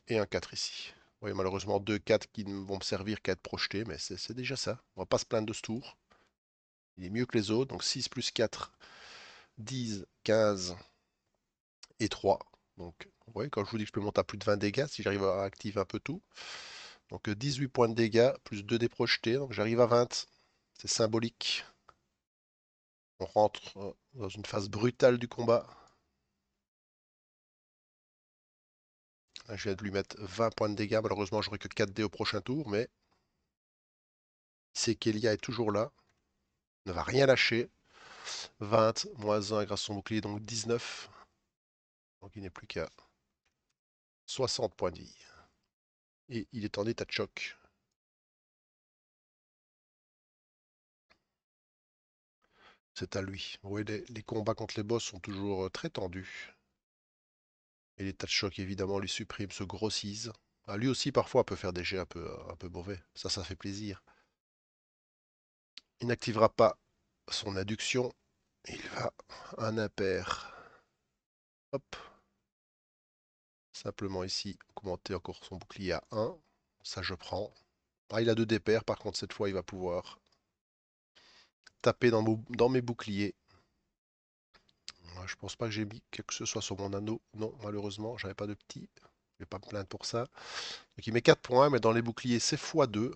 Et un 4 ici. Vous voyez malheureusement 2 4 qui ne vont me servir qu'à être projetés, mais c'est déjà ça. On va pas se plaindre de ce tour. Il est mieux que les autres. Donc 6 plus 4, 10, 15 et 3. Donc vous voyez quand je vous dis que je peux monter à plus de 20 dégâts si j'arrive à activer un peu tout. Donc 18 points de dégâts plus 2 dés projetés. Donc j'arrive à 20. C'est symbolique. On rentre dans une phase brutale du combat. Je viens de lui mettre 20 points de dégâts. Malheureusement, j'aurai que 4 dés au prochain tour, mais c'est qu'Elia est toujours là. Ne va rien lâcher. 20, moins 1 grâce à son bouclier, donc 19. Donc il n'est plus qu'à 60 points de vie. Et il est en état de choc. C'est à lui. Vous voyez, les combats contre les boss sont toujours très tendus. Et l'état de choc, évidemment, lui supprime ce gros seize. Ah, lui aussi, parfois, peut faire des jets un peu mauvais. Ça fait plaisir. Il n'activera pas son induction. Il va un impair. Hop. Simplement ici, augmenter encore son bouclier à 1. Ça, je prends. Ah, il a 2 dés pairs. Par contre, cette fois, il va pouvoir taper dans mes boucliers. Je pense pas que j'ai mis quelque chose soit sur mon anneau. Non, malheureusement, j'avais pas de petit. Je vais pas me plaindre pour ça. Donc il met 4 points, mais dans les boucliers, c'est x2.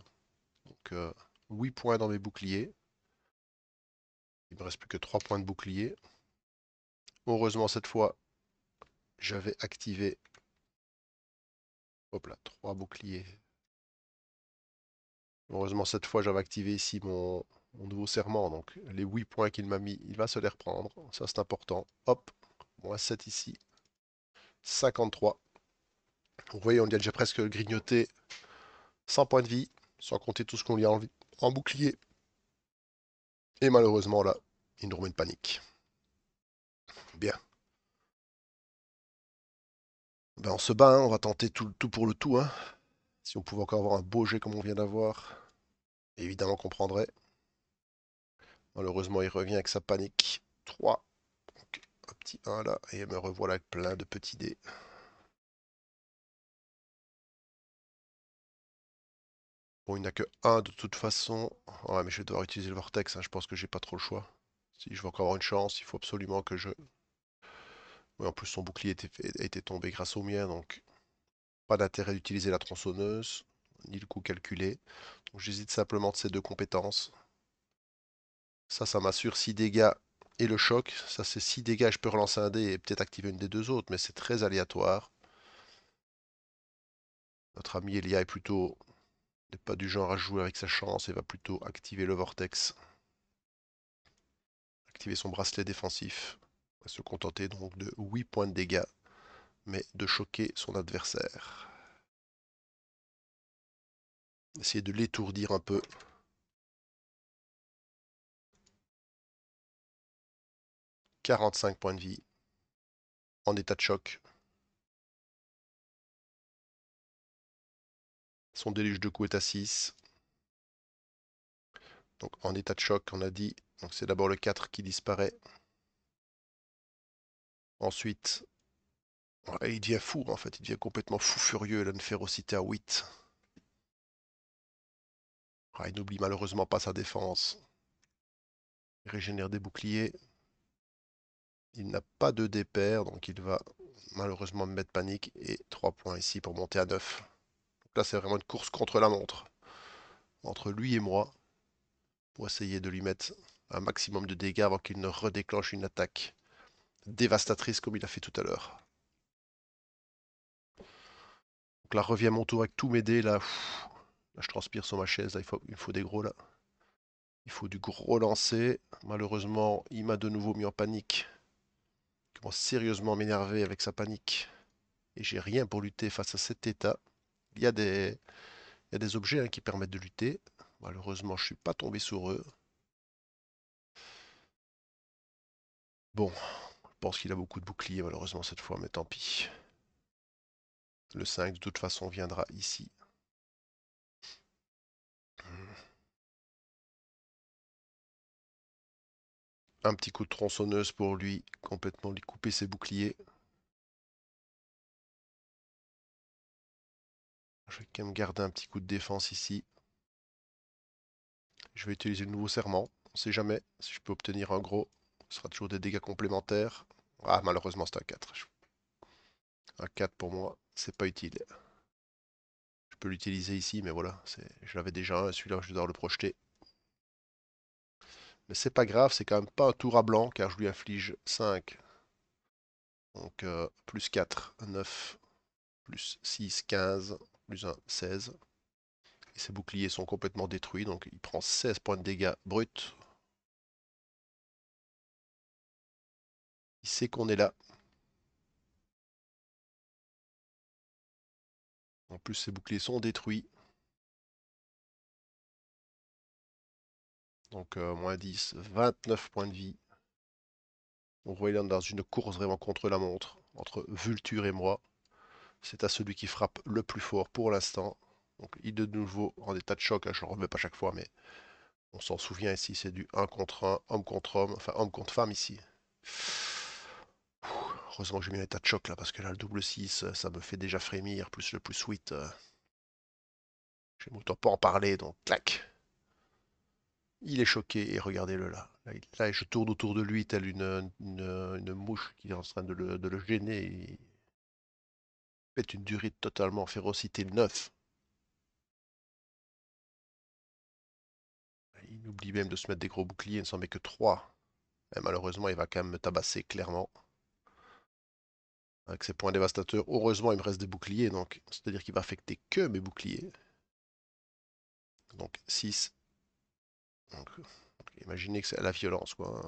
Donc 8 points dans mes boucliers. Il me reste plus que 3 points de bouclier. Heureusement, cette fois, j'avais activé. Hop là, 3 boucliers. Heureusement, cette fois, j'avais activé ici mon nouveau serment. Donc les 8 points qu'il m'a mis, il va se les reprendre. Ça, c'est important. Hop, moins 7 ici. 53. Vous voyez, on lui a déjà presque grignoté 100 points de vie, sans compter tout ce qu'on lui a enlevé en bouclier. Et malheureusement, là, il nous remet une panique. Bien. Ben, on se bat, hein, on va tenter tout pour le tout. Hein. Si on pouvait encore avoir un beau jet comme on vient d'avoir, évidemment qu'on prendrait. Malheureusement, il revient avec sa panique. 3. Donc, un petit 1 là, et me revoilà avec plein de petits dés. Bon, il n'a que 1 de toute façon. Ouais, mais je vais devoir utiliser le vortex, hein, je pense que j'ai pas trop le choix. Si je veux encore avoir une chance, il faut absolument que je... Oui, en plus, son bouclier était tombé grâce au mien, donc pas d'intérêt d'utiliser la tronçonneuse, ni le coût calculé. Donc j'hésite simplement de ces deux compétences. Ça m'assure 6 dégâts et le choc. Ça, c'est 6 dégâts, je peux relancer un dé et peut-être activer une des deux autres, mais c'est très aléatoire. Notre ami Elia n'est pas du genre à jouer avec sa chance et va plutôt activer le vortex. activer son bracelet défensif. Il va se contenter donc de 8 points de dégâts, mais de choquer son adversaire. Essayer de l'étourdir un peu. 45 points de vie, en état de choc. Son déluge de coups est à 6. Donc en état de choc, on a dit. Donc c'est d'abord le 4 qui disparaît. Ensuite, ouais, il devient fou en fait, il devient complètement fou furieux, il a une férocité à 8. Ah, il n'oublie malheureusement pas sa défense. Il régénère des boucliers. Il n'a pas de dépère, donc il va malheureusement me mettre panique. Et 3 points ici pour monter à 9. Donc là, c'est vraiment une course contre la montre. Entre lui et moi, pour essayer de lui mettre un maximum de dégâts avant qu'il ne redéclenche une attaque dévastatrice comme il a fait tout à l'heure. Donc là, revient mon tour avec tous mes dés. Là, là je transpire sur ma chaise. Là, il faut des gros là. Il faut du gros lancer. Malheureusement, il m'a de nouveau mis en panique. Il commence sérieusement à m'énerver avec sa panique. Et j'ai rien pour lutter face à cet état. Il y a des, il y a des objets qui permettent de lutter. Malheureusement, je ne suis pas tombé sur eux. Bon, je pense qu'il a beaucoup de boucliers malheureusement cette fois, mais tant pis. Le 5 de toute façon viendra ici. Un petit coup de tronçonneuse pour lui, complètement lui couper ses boucliers. Je vais quand même garder un petit coup de défense ici. Je vais utiliser le nouveau serment. On ne sait jamais si je peux obtenir un gros. Ce sera toujours des dégâts complémentaires. Ah, malheureusement, c'est un 4. Un 4 pour moi, c'est pas utile. Je peux l'utiliser ici, mais voilà, je l'avais déjà un. Celui-là, je dois le projeter. Mais c'est pas grave, c'est quand même pas un tour à blanc, car je lui inflige 5. Donc, plus 4, 9, plus 6, 15, plus 1, 16. Et ses boucliers sont complètement détruits, donc il prend 16 points de dégâts bruts. Il sait qu'on est là. En plus, ses boucliers sont détruits. Donc, moins 10, 29 points de vie. On voit il est dans une course vraiment contre la montre, entre Vulture et moi. C'est à celui qui frappe le plus fort pour l'instant. Donc, il est de nouveau en état de choc, hein, je ne le remets pas chaque fois, mais on s'en souvient ici, c'est du 1 contre 1, homme contre homme, enfin homme contre femme ici. Heureusement que j'ai mis un état de choc là, parce que là, le double 6, ça me fait déjà frémir, plus le plus 8. J'aime autant pas en parler, donc clac. Il est choqué et regardez-le là. Là, je tourne autour de lui telle une mouche qui est en train de le gêner. Il fait une durite totalement férocité 9. Il oublie même de se mettre des gros boucliers, il ne s'en met que 3. Et malheureusement, il va quand même me tabasser clairement. Avec ses points dévastateurs, heureusement, il me reste des boucliers, donc c'est-à-dire qu'il va affecter que mes boucliers. Donc 6. Donc, imaginez que c'est à la violence, quoi.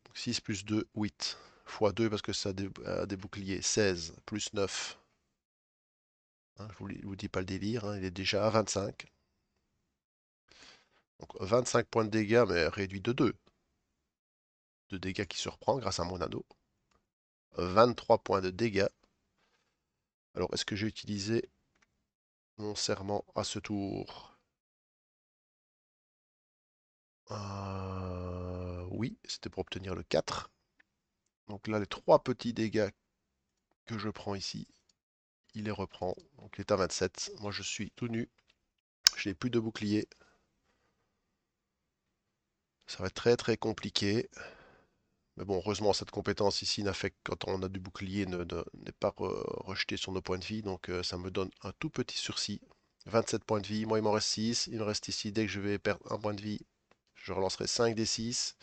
Donc, 6 plus 2, 8. Fois 2 parce que ça a des boucliers. 16 plus 9. Hein, je ne vous dis pas le délire, hein, il est déjà à 25. Donc 25 points de dégâts, mais réduit de 2. De dégâts qui se reprend grâce à mon anneau. 23 points de dégâts. Alors, est-ce que j'ai utilisé mon serment à ce tour? Oui, c'était pour obtenir le 4. Donc là, les 3 petits dégâts que je prends ici, il les reprend. Donc il est à 27. Moi, je suis tout nu. Je n'ai plus de bouclier. Ça va être très très compliqué. Mais bon, heureusement, cette compétence ici n'affecte quand on a du bouclier n'est pas rejeté sur nos points de vie. Donc ça me donne un tout petit sursis. 27 points de vie. Moi, il m'en reste 6. Il me reste ici, dès que je vais perdre un point de vie, je relancerai 5 des 6.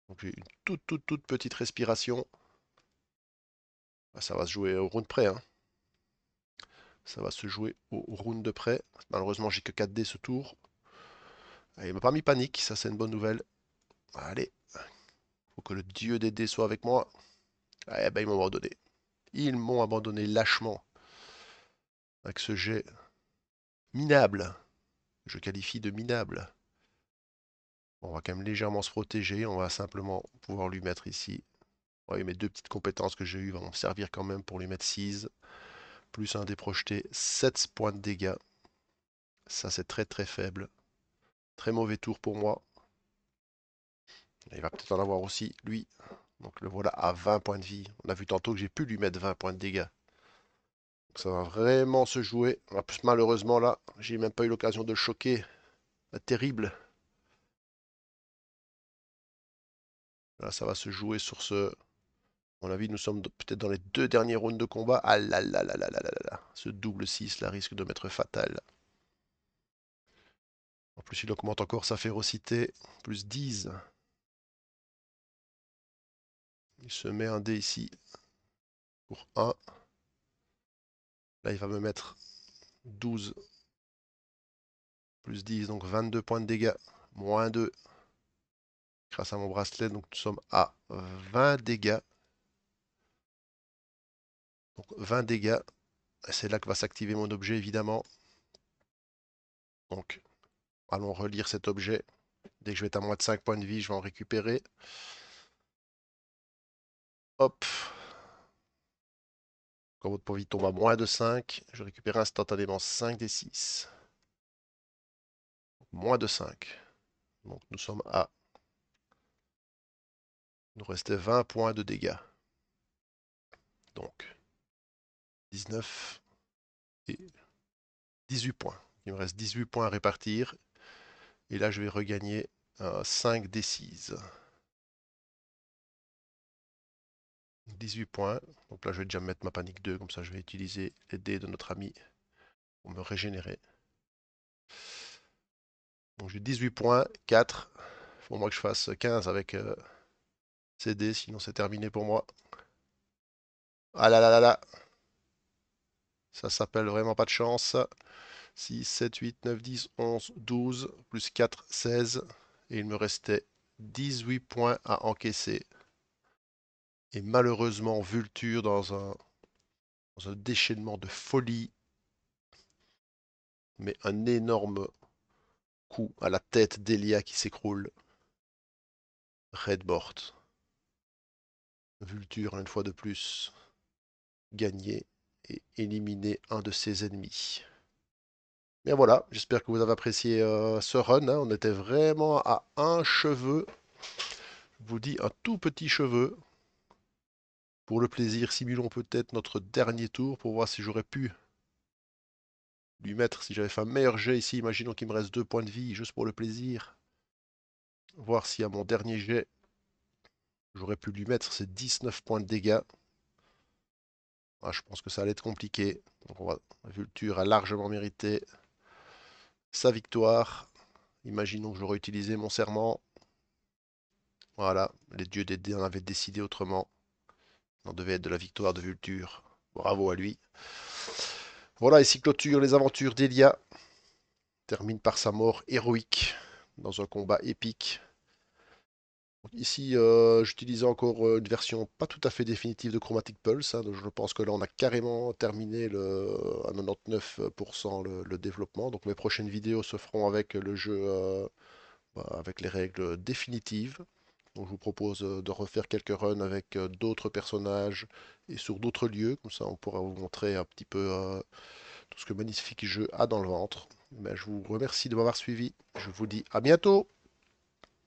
Donc j'ai une toute petite respiration. Ah, ça va se jouer au round près, hein. Ça va se jouer au round de près. Malheureusement, j'ai que 4 dés ce tour. Ah, il m'a pas mis panique, ça c'est une bonne nouvelle. Allez, faut que le dieu des dés soit avec moi. Eh ben, ils m'ont abandonné. Ils m'ont abandonné lâchement avec ce jet minable. Je qualifie de minable. Bon, on va quand même légèrement se protéger. On va simplement pouvoir lui mettre ici. Oui, mes deux petites compétences que j'ai eues vont me servir quand même pour lui mettre 6. Plus un dé projeté, 7 points de dégâts. Ça, c'est très très faible. Très mauvais tour pour moi. Il va peut-être en avoir aussi, lui. Donc le voilà à 20 points de vie. On a vu tantôt que j'ai pu lui mettre 20 points de dégâts. Donc ça va vraiment se jouer. En plus, malheureusement, là, j'ai même pas eu l'occasion de le choquer. Terrible. Là, ça va se jouer sur ce. À mon avis, nous sommes peut-être dans les deux derniers rounds de combat. Ah là là là là là là là. Ce double 6 là risque de m'être fatal. En plus, il augmente encore sa férocité. Plus 10. Il se met un dé ici pour 1. Là, il va me mettre 12 plus 10, donc 22 points de dégâts. Moins 2 grâce à mon bracelet. Donc nous sommes à 20 dégâts. Donc 20 dégâts. C'est là que va s'activer mon objet, évidemment. Donc, allons relire cet objet. Dès que je vais être à moins de 5 points de vie, je vais en récupérer. Hop. Quand votre point de vie tombe à moins de 5, je récupère instantanément 5 des 6. Moins de 5. Donc nous sommes à. Il nous restait 20 points de dégâts. Donc 19 et 18 points. Il me reste 18 points à répartir. Et là, je vais regagner 5 des 6. 18 points. Donc là, je vais déjà mettre ma panique 2. Comme ça, je vais utiliser les dés de notre ami pour me régénérer. Donc j'ai 18 points, 4. Il faut moi que je fasse 15 avec ces dés, sinon c'est terminé pour moi. Ah là là là là. Ça s'appelle vraiment pas de chance. 6, 7, 8, 9, 10, 11, 12, plus 4, 16. Et il me restait 18 points à encaisser. Et malheureusement, Vulture dans un déchaînement de folie, mais un énorme coup à la tête d'Elia qui s'écroule. Red morte. Vulture, une fois de plus, gagné et éliminé un de ses ennemis. Bien voilà, j'espère que vous avez apprécié ce run, hein. On était vraiment à un cheveu. Je vous dis un tout petit cheveu. Pour le plaisir, simulons peut-être notre dernier tour pour voir si j'aurais pu lui mettre, si j'avais fait un meilleur jet ici, imaginons qu'il me reste 2 points de vie, juste pour le plaisir. Voir si à mon dernier jet, j'aurais pu lui mettre ces 19 points de dégâts. Ah, je pense que ça allait être compliqué. Donc Vulture a largement mérité sa victoire. Imaginons que j'aurais utilisé mon serment. Voilà, les dieux des dés en avaient décidé autrement. On devait être de la victoire de Vulture. Bravo à lui. Voilà, ici clôture les aventures d'Elia. Termine par sa mort héroïque dans un combat épique. Donc ici, j'utilisais encore une version pas tout à fait définitive de Chromatic Pulse, hein, donc je pense que là, on a carrément terminé à 99% le développement. Donc mes prochaines vidéos se feront avec le jeu, avec les règles définitives. Donc je vous propose de refaire quelques runs avec d'autres personnages et sur d'autres lieux. Comme ça, on pourra vous montrer un petit peu tout ce que Magnifique Jeu a dans le ventre. Ben, je vous remercie de m'avoir suivi. Je vous dis à bientôt.